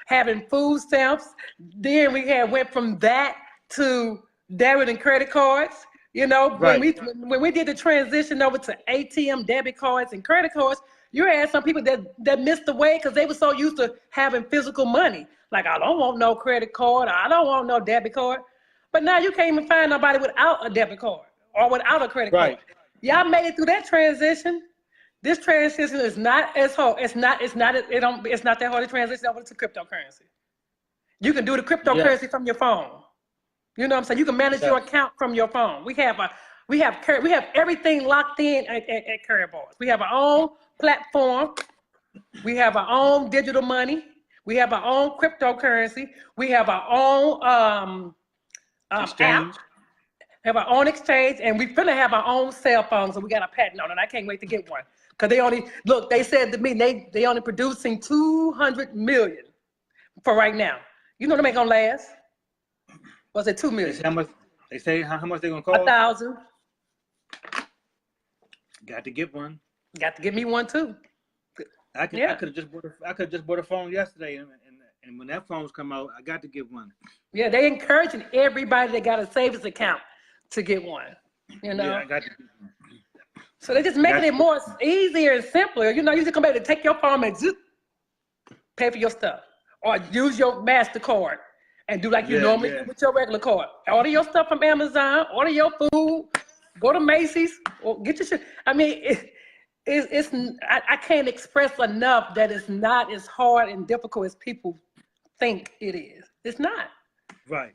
having food stamps. Then we had went from that to debit and credit cards. You know, right, when we did the transition over to ATM debit cards and credit cards, you had some people that missed the way because they were so used to having physical money. Like, I don't want no credit card. I don't want no debit card. But now you can't even find nobody without a debit card or without a credit card. right. Y'all made it through that transition. This transition is not as hard. It's not that hard to transition over to cryptocurrency. You can do the Yes, cryptocurrency from your phone. You know what I'm saying? You can manage your yes. account from your phone. We have everything locked in at Karatbars. We have our own platform. We have our own digital money. We have our own cryptocurrency. We have our own app. Exchange. Have our own exchange, and we're gonna have our own cell phone. So we got a patent on it. I can't wait to get one because they only look. They said to me they only producing 200 million for right now. You know them ain't gonna last. Was it 2 They million? say how much. They say how much they're gonna A cost. 1,000. Got to get one. Got to give me one too. I Yeah. could have just bought a phone yesterday, and when that phone's come out, I got to get one. Yeah, they encouraging everybody that got a savings account to get one. You Yeah, know, I got to get one. so they're just making Got it to get more one. easier and simpler. You know, you just come back to take your phone and just pay for your stuff, or use your MasterCard and do like you Yeah, normally yeah. do with your regular card. Order your stuff from Amazon. Order your food. Go to Macy's or get your shit. I mean, I can't express enough that it's not as hard and difficult as people think it is. It's not. Right.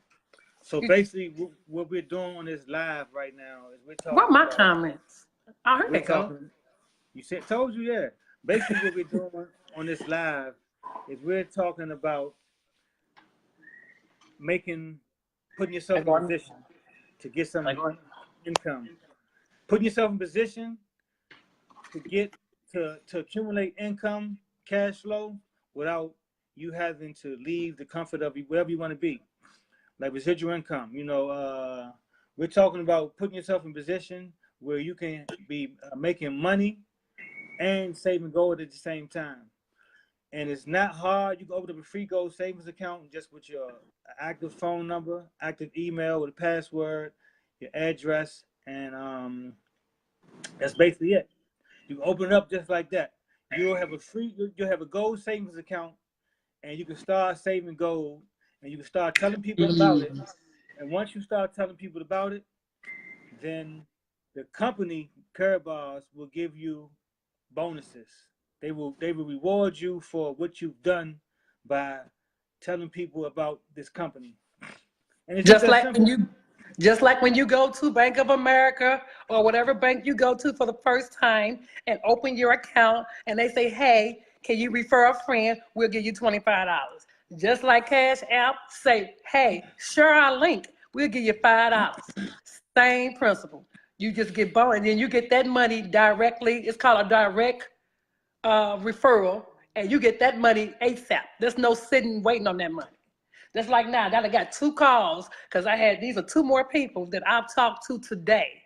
So basically, what we're doing on this live right now is What are my comments? Oh, here we're they go. talking. You said told you, yeah. Basically, what we're doing on this live is we're talking about putting They're yourself in going. position to get They're some going. income, putting yourself in position to get to accumulate income, cash flow, without you having to leave the comfort of wherever you want to be, like residual income. We're talking about putting yourself in position where you can be making money and saving gold at the same time. And it's not hard. You can open up a free gold savings account just with your active phone number, active email with a password, your address, and that's basically it. You can open it up just like that. You'll have a gold savings account, and you can start saving gold, and you can start telling people about it. And once you start telling people about it, then the company Karatbars will give you bonuses. They will reward you for what you've done by telling people about this company. And it's just Just that like when simple. you, just like when you go to Bank of America or whatever bank you go to for the first time and open your account, and they say, "Hey, can you refer a friend? We'll give you $25." Just like Cash App, say, "Hey, share our link. We'll give you $5." Same principle. You just get bonus, and then you get that money directly. It's called a direct referral, and you get that money ASAP. There's no sitting waiting on that money. Just like now, I got 2 calls because these are 2 more people that I've talked to today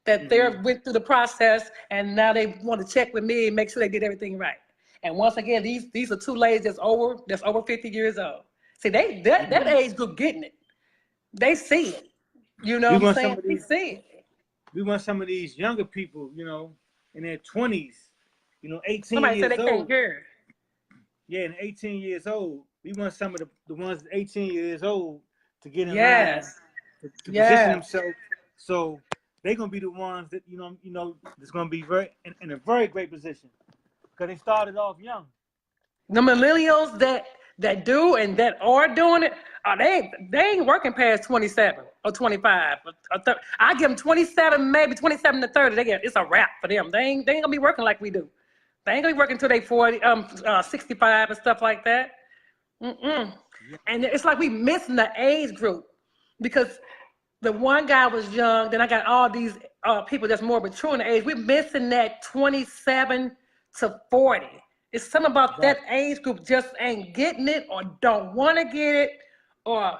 that they Mm-hmm. went through the process, and now they want to check with me and make sure they did everything right. And once again, these are 2 ladies that's over 50 years old. See, that Mm-hmm. age group getting it. They see it. You know We what I'm want some saying? of They these. see it. We want some of these younger people, in their 20s, 18 Somebody said they years can't old. hear. Yeah, and 18 years old. We want some of the ones 18 years old to get in line Yes. to position Yes. themselves. So they're gonna be the ones that that's gonna be in a very great position because they started off young. The millennials that do and that are doing it, they ain't working past 27 or 25 or 30. I give them 27, maybe 27 to 30. It's a wrap for them. They ain't gonna be working like we do. They ain't gonna be working till they 40, 65 and stuff like that. Mm-mm. Yeah. And it's like we missing the age group because the one guy was young. Then I got all these people that's more mature in the age. We're missing that 27 to 40. It's something about that Exactly. age group just ain't getting it, or don't want to get it, or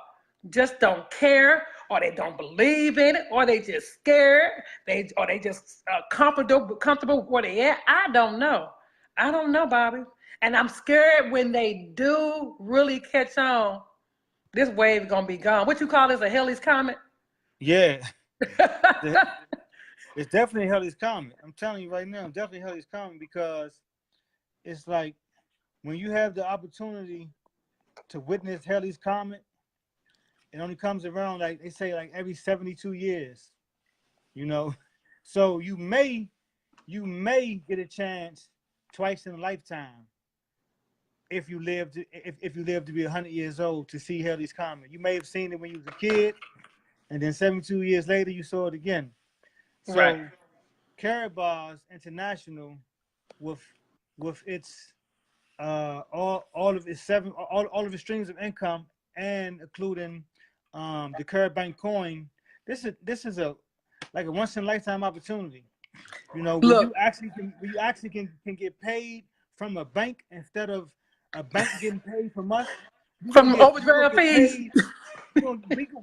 just don't care, or they don't believe in it, or they just scared. They just comfortable where they at. I don't know. I don't know, Bobby. And I'm scared when they do really catch on. This wave is gonna be gone. What you call this? A Halley's Comet? Yeah. It's definitely Hell's Comet. I'm telling you right now, definitely Hell's Comet because it's like when you have the opportunity to witness Halley's Comet, it only comes around like they say like every 72 years, you know. So you may get a chance twice in a lifetime if you live to be 100 years old to see Halley's Comet. You may have seen it when you was a kid, and then 72 years later you saw it again. Right. So Karatbars International with its all of its all of its streams of income and including the Carib Bank coin. This is a like a once in a lifetime opportunity. Where Look, you actually can get paid from a bank instead of a bank getting paid from us. from We're gonna overdraft get fees. paid.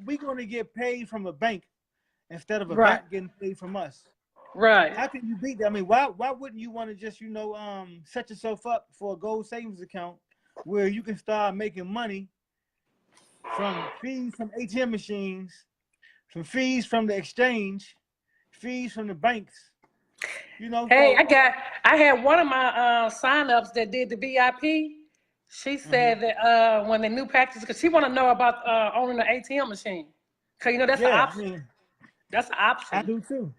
We're gonna get paid from a bank instead of a Right. bank getting paid from us. Right. How can you beat that? I mean, why wouldn't you want to just set yourself up for a gold savings account where you can start making money from fees from ATM machines, from fees from the exchange, fees from the banks. Hey, So I had one of my sign-ups that did the VIP. She mhm. said that when the new packages, because she want to know about owning an ATM machine. Because, that's the Yeah, I option. mean, That's the I option. do too.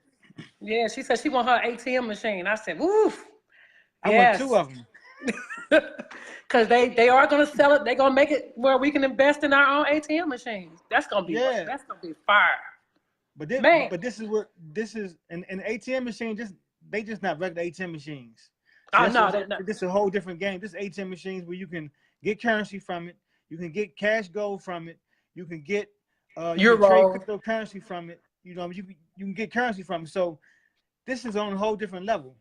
Yeah, she said she want her ATM machine. I said, woof, I want two yes. of them. Because they are going to sell it. They're going to make it where we can invest in our own ATM machines. Yeah, That's going to be fire. but this, Man. but this is what this is an ATM machine. They just not regular ATM machines. See, Oh, that's no, this, they no. this is a whole different game. This ATM machines where you can get currency from it, you can get cash gold from it, you can trade Euro. cryptocurrency from it. You can get currency from it. So this is on a whole different level.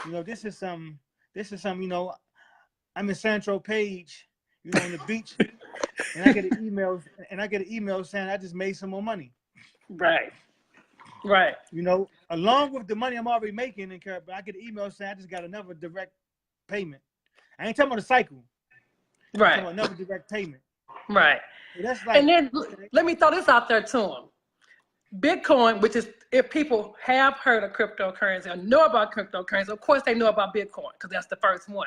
You know, this is some, you know, I'm in Central Page, you know, on the beach, and I get an email saying I just made some more money. Right. Right. You know, along with the money I'm already making in Karatbars, I get an email saying I just got another direct payment. I ain't talking about a cycle. Right. I'm talking about another direct payment. Right. So that's like, And then okay. let me throw this out there to them. Bitcoin, which is, if people have heard of cryptocurrency or know about cryptocurrency, of course they know about Bitcoin because that's the first one.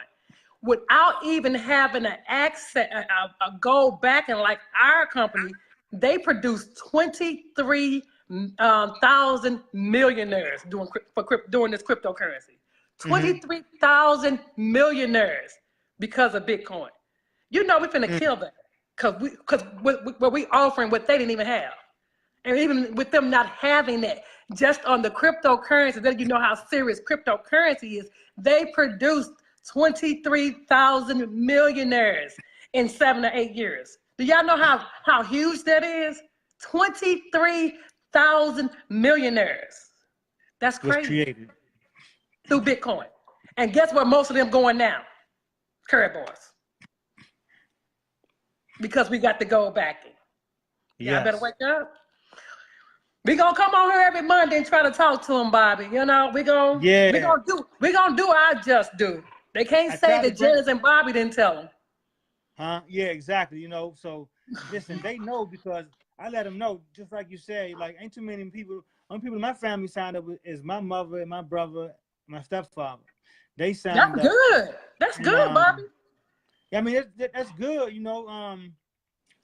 Without even having an access, a go back, and like our company, they produce 23,000 millionaires doing this cryptocurrency. 23,000 millionaires because of Bitcoin. You know we're finna kill that because what we offering what they didn't even have. And even with them not having that, just on the cryptocurrency, then you know how serious cryptocurrency is. They produced 23,000 millionaires in 7 or 8 years. Do y'all know how huge that is? 23,000 millionaires. That's Was crazy. created Through Bitcoin. And guess where most of them going now? Karatbars. Because we got the gold backing. Y'all better wake up. We gonna come on here every Monday and try to talk to them, Bobby. You know, we gonna do our just do. They can't say that Janice and Bobby didn't tell them. Huh? Yeah, exactly. You know, so listen, they know because I let them know, just like you say, like ain't too many people. Only people in my family signed up with is my mother and my brother, my stepfather. They signed up. That's good. That's good, Bobby. I mean, that's good. You know,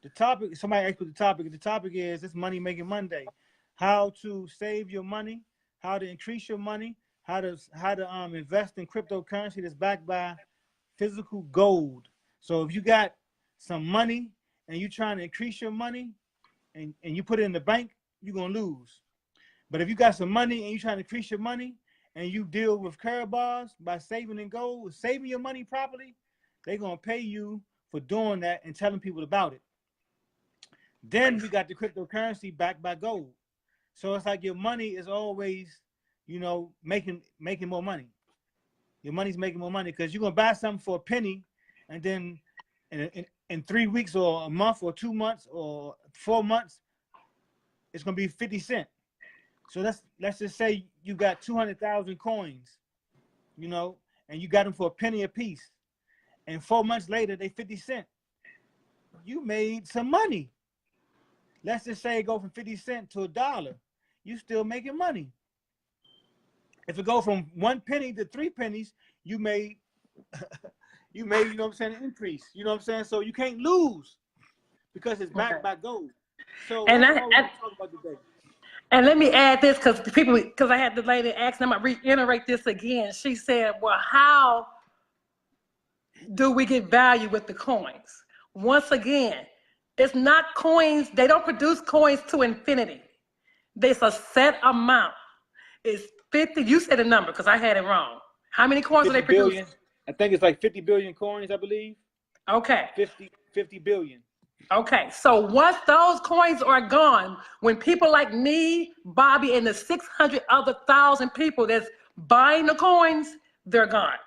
the topic. Somebody asked what the topic. The topic is it's Money Making Monday. How to save your money, how to increase your money, how to invest in cryptocurrency that's backed by physical gold. So if you got some money and you're trying to increase your money and you put it in the bank, you're gonna lose. But if you got some money and you're trying to increase your money and you deal with Karatbars by saving in gold, saving your money properly, they're gonna pay you for doing that and telling people about it. Then we got the cryptocurrency backed by gold. So it's like your money is always, you know, making more money. Your money's making more money because you're gonna buy something for a penny, and then in 3 weeks or a month or 2 months or 4 months, it's gonna be 50 cents. So let's just say you got 200,000 coins, you know, and you got them for a penny a piece, and 4 months later they 50 cents. You made some money. Let's just say it go from 50 cents to $1. You still making money. If it go from 1 penny to 3 pennies, you made, you know what I'm saying, an increase. You know what I'm saying? So you can't lose because it's backed by gold. So and that's all we're talking about today. And let me add this because I had the lady ask, and I'm gonna reiterate this again. She said, well, how do we get value with the coins? Once again, it's not coins. They don't produce coins to infinity. There's a set amount. It's 50. You said a number because I had it wrong. How many coins do they produce? Billion. I think it's like 50 billion coins, I believe. Okay. 50 billion. Okay. So once those coins are gone, when people like me, Bobby, and the 600 other thousand people that's buying the coins, they're gone.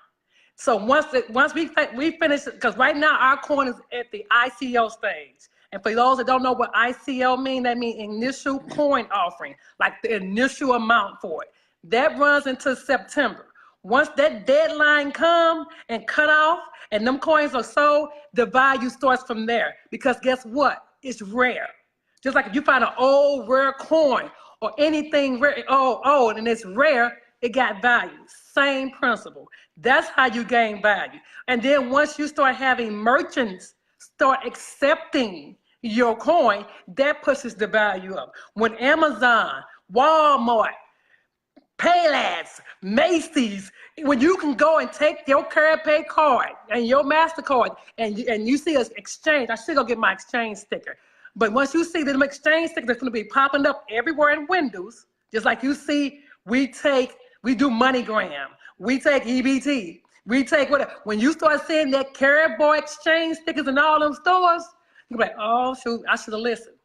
So once we finish, because right now our coin is at the ICO stage. And for those that don't know what ICO mean, that means initial coin offering, like the initial amount for it. That runs into September. Once that deadline come and cut off and them coins are sold, the value starts from there. Because guess what? It's rare. Just like if you find an old rare coin or anything rare, old and it's rare, it got value. Same principle. That's how you gain value. And then once you start having merchants start accepting your coin, that pushes the value up. When Amazon, Walmart, Paylabs, Macy's, when you can go and take your CaratPay card and your MasterCard and you see us exchange, I should go get my exchange sticker. But once you see them exchange stickers, that's going to be popping up everywhere in windows, just like you see, we do MoneyGram, we take EBT, we take whatever. When you start seeing that Karatbar exchange stickers in all them stores, you're like, oh, shoot, I should have listened.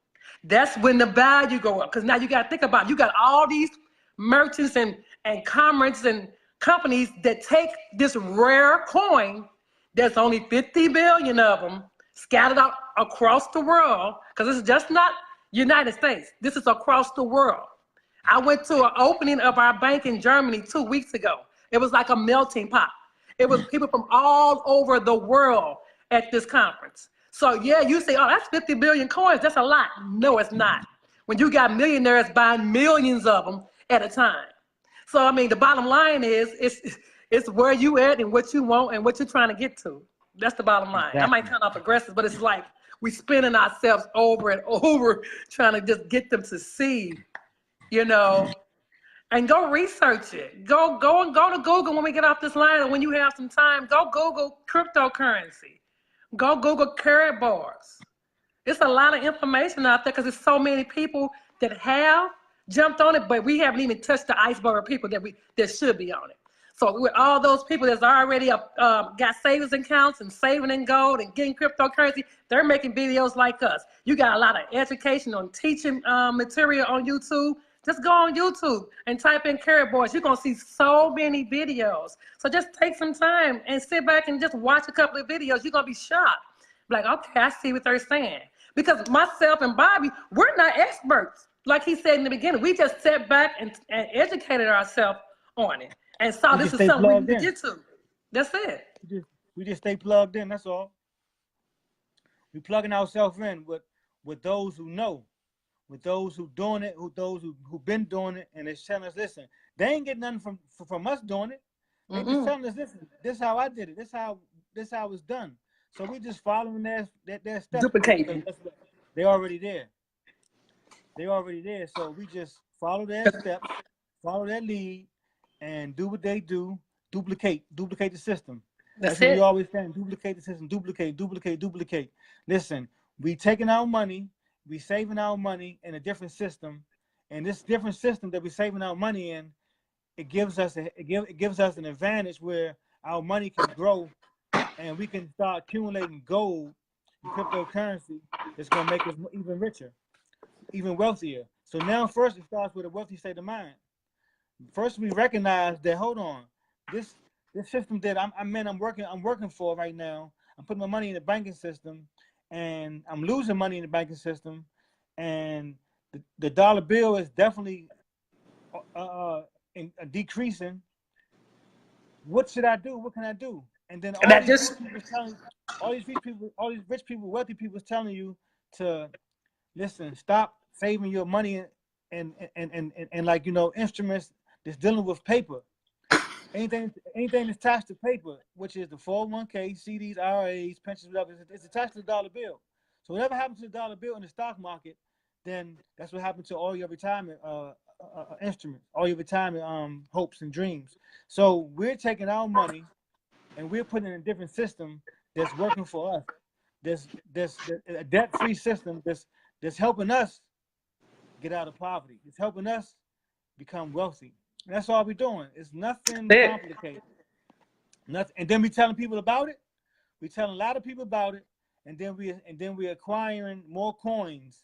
That's when the value go up. Because now you got to think about it. You got all these merchants and commerce and companies that take this rare coin, there's only 50 billion of them scattered out across the world, because this is just not United States. This is across the world. I went to an opening of our bank in Germany 2 weeks ago. It was like a melting pot. It was people from all over the world at this conference. So yeah, you say, oh, that's 50 billion coins. That's a lot. No, it's not. When you got millionaires buying millions of them at a time. So, I mean, the bottom line is, it's where you at and what you want and what you're trying to get to. That's the bottom line. Exactly. I might sound off aggressive, but it's like we spinning ourselves over and over trying to just get them to see, you know, and go research it. Go to Google when we get off this line, or when you have some time, go Google cryptocurrency. Go Google Karatbars. It's a lot of information out there because there's so many people that have jumped on it, but we haven't even touched the iceberg of people that should be on it. So with all those people that's already got savings accounts and saving in gold and getting cryptocurrency, they're making videos like us. You got a lot of education on teaching material on YouTube. Just go on YouTube and type in Karatbars. You're going to see so many videos. So just take some time and sit back and just watch a couple of videos. You're going to be shocked. Like, okay, I see what they're saying. Because myself and Bobby, we're not experts. Like he said in the beginning, we just sat back and educated ourselves on it and saw this is something we need to get to. That's it. We just stay plugged in, that's all. We plugging ourselves in with those who know, with those who doing it, who've been doing it, and it's telling us, listen, they ain't getting nothing from us doing it. They just telling us, listen, this is how I did it. This how it's done. So we just following their steps. Duplicating. They already there. They're already there. So we just follow their steps, follow their lead, and do what they do. Duplicate the system. That's what we always say. Duplicate the system. Duplicate. Listen, we taking our money, we saving our money in a different system, and this different system that we're saving our money in, it gives us an advantage where our money can grow, and we can start accumulating gold and cryptocurrency that's gonna make us even richer, even wealthier. So now, first it starts with a wealthy state of mind. First, we recognize that, hold on, this system that I'm working for right now. I'm putting my money in the banking system, and I'm losing money in the banking system, and the dollar bill is definitely decreasing. What should I do? What can I do? And then all these rich people, wealthy people is telling you to listen, stop saving your money and like, you know, instruments that's dealing with paper. Anything that's attached to paper, which is the 401k, CDs, IRAs, pensions, whatever, it's attached to the dollar bill. So whatever happens to the dollar bill in the stock market, then that's what happened to all your retirement instruments, all your retirement hopes and dreams. So we're taking our money and we're putting in a different system that's working for us. There's a debt-free system that's helping us get out of poverty. It's helping us become wealthy. And that's all we're doing. It's nothing complicated. Nothing. And then we telling people about it. We telling a lot of people about it, and then we're acquiring more coins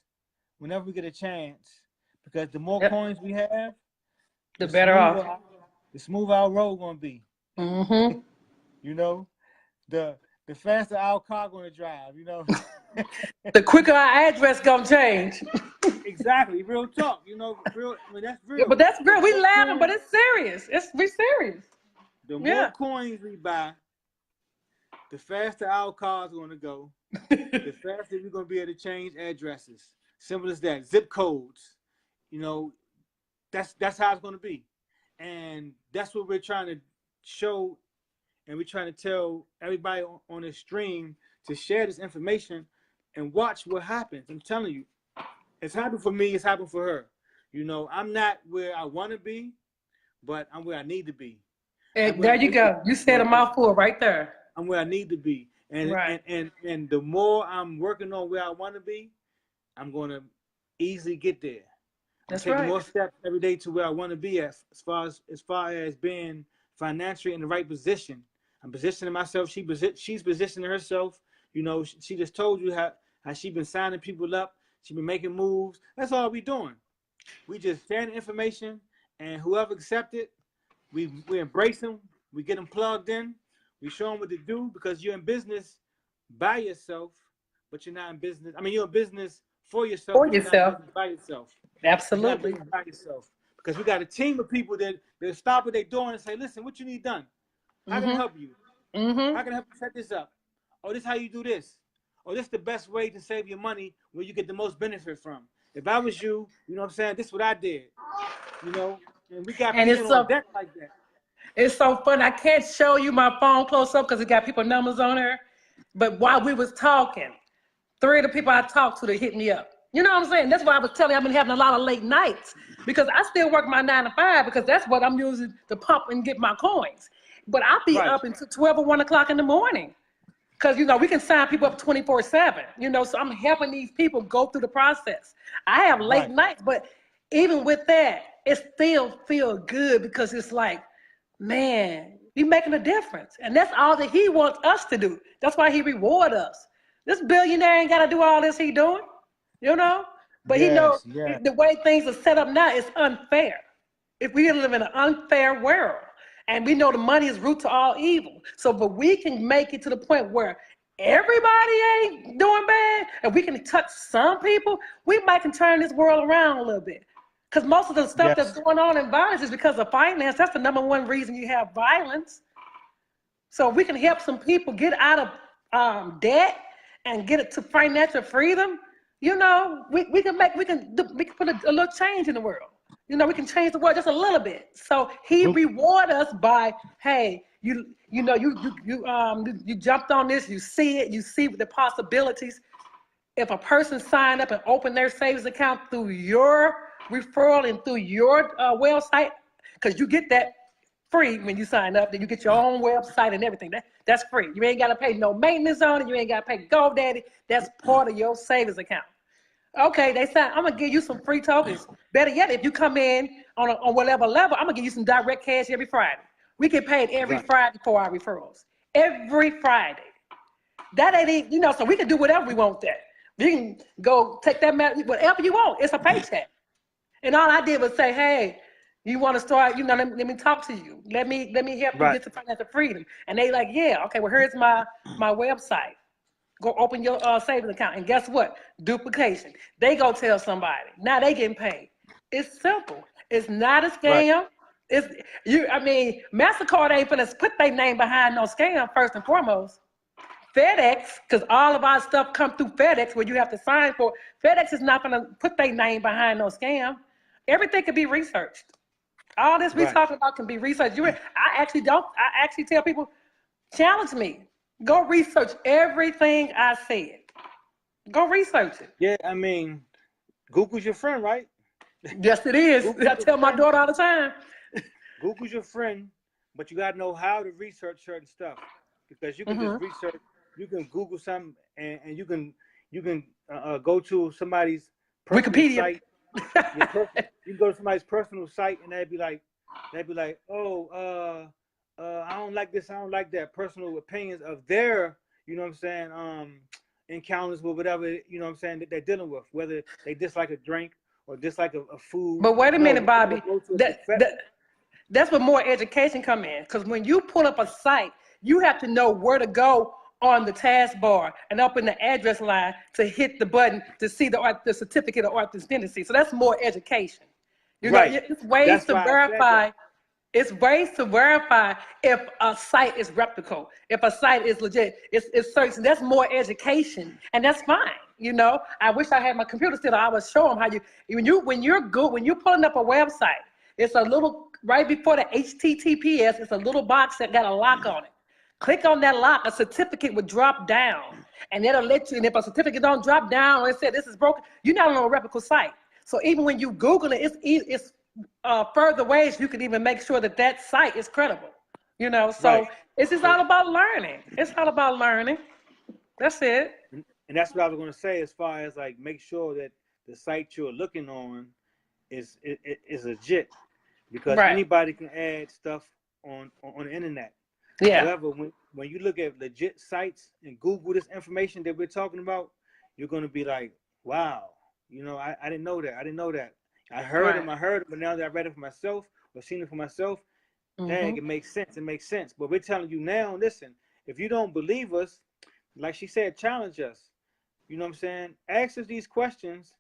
whenever we get a chance. Because the more coins we have, the better off. The smoother our road gonna be. Mm-hmm. You know, the faster our car gonna drive. You know, the quicker our address gonna change. Exactly, real talk. You know, real. I mean, that's real. Yeah, but that's real. We laughing, but it's serious. We're serious. The more coins we buy, the faster our car's gonna go. The faster we're gonna be able to change addresses. Simple as that. Zip codes. You know, that's how it's gonna be, and that's what we're trying to show, and we're trying to tell everybody on this stream to share this information and watch what happens. I'm telling you. It's happened for me. It's happened for her. You know, I'm not where I want to be, but I'm where I need to be. And there you go. You said a mouthful right there. I'm where I need to be. And right. and the more I'm working on where I want to be, I'm going to easily get there. That's taking right. more steps every day to where I want to be as far as being financially in the right position. I'm positioning myself. She's positioning herself. You know, she just told you how she been signing people up. She been making moves. That's all we doing. We just sharing information, and whoever accept it, we embrace them, we get them plugged in, we show them what to do because you're in business by yourself, but you're not in business. I mean, you're in business for yourself, For but you're not in yourself. business by yourself. You're not in Absolutely. business by yourself because we got a team of people that stop what they're doing and say, "Listen, what you need done? How can I Mm-hmm. help you? Mm-hmm. How can I help you set this up? Oh, this is how you do this. Oh, this is the best way to save your money where you get the most benefit from. If I was you, you know what I'm saying? This is what I did. You know, and we got And people on deck like that. it's so fun. I can't show you my phone close up because it got people numbers on there. But while we was talking, 3 of the people I talked to, they hit me up. You know what I'm saying? That's why I was telling you I've been having a lot of late nights because I still work my 9 to 5 because that's what I'm using to pump and get my coins. But I'll be Right. up until 12 or 1 o'clock in the morning because, you know, we can sign people up 24/7, you know, so I'm helping these people go through the process. I have late Right. nights, but even with that, it still feels good because it's like, man, we making a difference. And that's all that he wants us to do. That's why he reward us. This billionaire ain't got to do all this he doing, you know? But he know Yes. Yes. the way things are set up now is unfair. If we live in an unfair world, and we know the money is root to all evil. So, but we can make it to the point where everybody ain't doing bad, and we can touch some people, we might can turn this world around a little bit. Because most of the stuff that's Yes. going on in violence is because of finance. That's the number one reason you have violence. So we can help some people get out of debt and get it to financial freedom. You know, we can put a little change in the world. You know, we can change the world just a little bit. So he Group. reward us by, hey, you jumped on this, you see it, you see the possibilities. If a person signed up and opened their savings account through your referral and through your website, because you get that free when you sign up, then you get your own website and everything. That's free. You ain't got to pay no maintenance on it. You ain't got to pay GoDaddy. That's part of your savings account. Okay, they said, I'm going to give you some free tokens. Better yet, if you come in on whatever level, I'm going to give you some direct cash every Friday. We get paid every Right. Friday for our referrals. Every Friday. That ain't even, you know, so we can do whatever we want there. We can go take that, whatever you want. It's a paycheck. And all I did was say, hey, you want to start, you know, let me talk to you. Let me help you Right. get to financial freedom. And they like, yeah, okay, well, here's my website. Go open your savings account. And guess what? Duplication. They go tell somebody. Now they getting paid. It's simple. It's not a Right. scam. I mean, MasterCard ain't finna put their name behind no scam first and foremost. FedEx, because all of our stuff come through FedEx where you have to sign for. FedEx is not gonna put their name behind no scam. Everything can be researched. All this we Right. talking about can be researched. I actually tell people, challenge me. Go research everything I said. Go research it. Yeah. I mean, Google's your friend, right? Yes, it is. Google's I your tell my friend. daughter all the time. Google's your friend, but you got to know how to research certain stuff because you can just Mm-hmm. research. You can Google something and you can go to somebody's personal Wikipedia. site. You can go to somebody's personal site and they'd be like, oh, I don't like this, I don't like that. Personal opinions of their, you know what I'm saying, encounters with whatever, you know what I'm saying, that they're dealing with, whether they dislike a drink or dislike a food. But wait a No, minute, you gotta Bobby. go to a That, that that's where more education come in. Because when you pull up a site, you have to know where to go on the taskbar and up in the address line to hit the button to see the certificate of authenticity. So that's more education. You know, right. it's ways That's to why I said that. verify. It's ways to verify if a site is replicable, if a site is legit. It's certain. That's more education, and that's fine. You know, I wish I had my computer still. I would show them how when you're pulling up a website. It's a little right before the HTTPS. It's a little box that got a lock on it. Click on that lock. A certificate would drop down, and it'll let you. And if a certificate don't drop down, or it said this is broken, you're not on a replicable site. So even when you Google it, it's further ways you can even make sure that site is credible. You know, so Right. it's just So, all about learning. It's all about learning. That's it. and that's what I was going to say as far as like make sure that the site you're looking on is legit because Right. anybody can add stuff on the internet. Yeah. However, when you look at legit sites and Google this information that we're talking about, you're going to be like, wow, you know, I didn't know that. I didn't know that. I heard Right. them, but now that I read it for myself or seen it for myself, Dang, it makes sense. It makes sense. But we're telling you now, listen, if you don't believe us, like she said, challenge us. You know what I'm saying? Ask us these questions,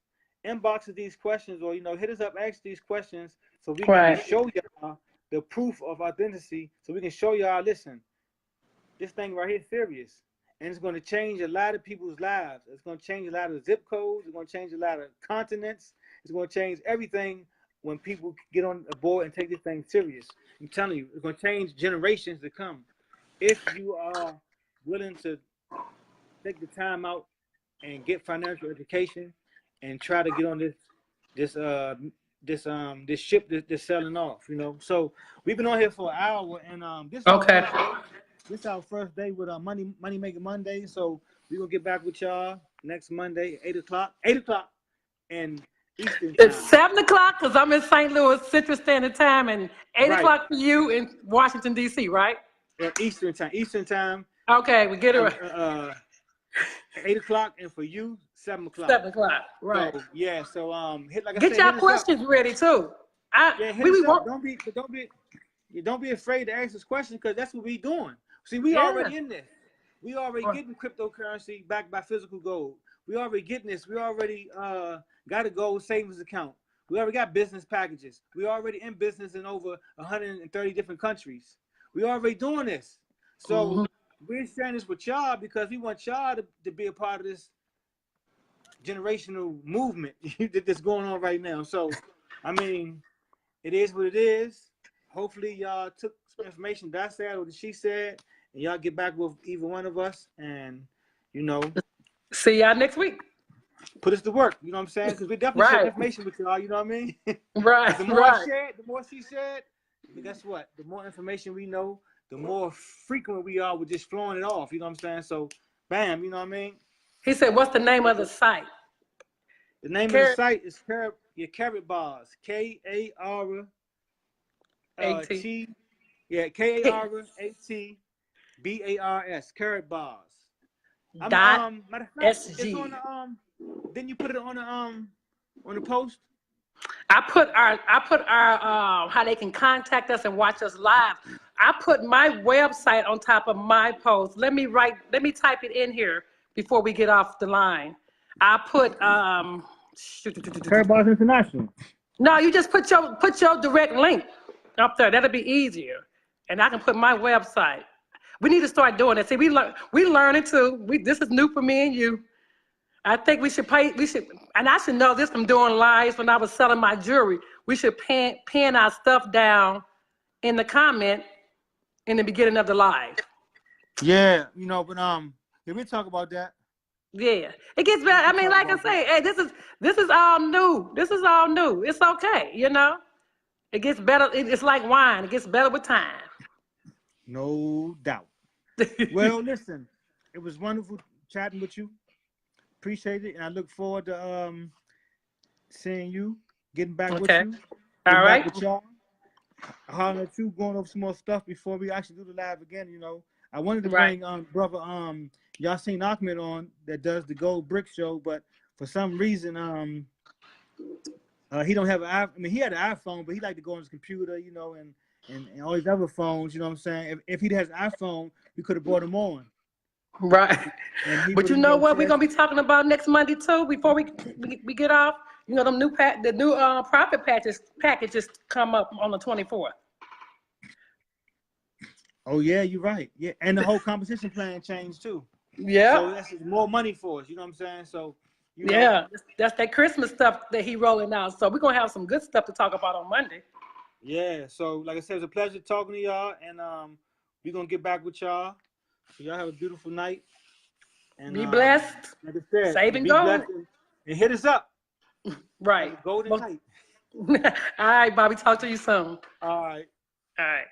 inbox us these questions, or, hit us up, ask these questions so we can show y'all the proof of authenticity, so we can show y'all, listen, this thing right here is serious. And it's going to change a lot of people's lives. It's going to change a lot of zip codes. It's going to change a lot of continents. It's going to change everything when people get on a board and take this thing serious. I'm telling you, it's going to change generations to come. If you are willing to take the time out and get financial education and try to get on this ship that's selling off, So we've been on here for an hour, and this is our first day with Money Making Monday. So we're gonna get back with y'all next Monday, 8 o'clock. 8 o'clock and Eastern time. It's 7 o'clock because I'm in St. Louis Central Standard Time, and 8 o'clock for you in Washington, D.C., right? Eastern time. Eastern time. Okay, we get it right. 8 o'clock, and for you, 7 o'clock. 7 o'clock, right? So, yeah. So get y'all questions ready too. Don't be afraid to ask us questions, because that's what we doing. See, we already in this. We already getting cryptocurrency backed by physical gold. We already getting this. We already got a gold savings account. We already got business packages. We already in business in over 130 different countries. We already doing this. So we're sharing this with y'all because we want y'all to be a part of this generational movement that's going on right now. So, I mean, it is what it is. Hopefully y'all took some information that I said or that she said, and y'all get back with either one of us, and see y'all next week. Put us to work. You know what I'm saying? Because we definitely share information with y'all. You know what I mean? Right. The more I shared, the more she shared. Guess what? The more information we know, the more frequent we are with just flowing it off. You know what I'm saying? So, bam. You know what I mean? He said, "What's the name of the site?" The name of the site is Karatbars. Karatbars. Karatbars. Matter of fact, it's on the Didn't you put it on the post? I put our how they can contact us and watch us live. I put my website on top of my post. Let me type it in here before we get off the line. I put Karatbars International. No, you just put your direct link up there. That'll be easier, and I can put my website. We need to start doing it. See, we learning too. This is new for me and you. I think we should, and I should know this from doing lives when I was selling my jewelry. We should pin our stuff down in the comment in the beginning of the live. Yeah, but we talk about that. Yeah, it gets better. I mean, like I say, hey, this is all new. This is all new. It's okay, It gets better. It's like wine. It gets better with time. No doubt. Well, listen, it was wonderful chatting with you. Appreciate it, and I look forward to seeing you, getting back with you. All right. With y'all. Hollering at you, going over some more stuff before we actually do the live again. I wanted to bring brother Yasin Ahmed on that does the Gold Brick Show, but for some reason he don't have an iPhone. I mean, he had an iPhone, but he liked to go on his computer, and all his other phones. You know what I'm saying? If he has an iPhone, we could have brought him on. Right. But you know what we're gonna be talking about next Monday too. Before we get off, the new profit packages come up on the 24th. Oh yeah, you're right. Yeah, and the whole compensation plan changed too. Yeah. So that's more money for us. You know what I'm saying? So that's that Christmas stuff that he rolling out. So we're gonna have some good stuff to talk about on Monday. Yeah. So like I said, it was a pleasure talking to y'all, and we're gonna get back with y'all. So y'all have a beautiful night. And be blessed. Like I said, save and gold. And hit us up. Right. Golden night. All right, Bobby. Talk to you soon. All right. All right.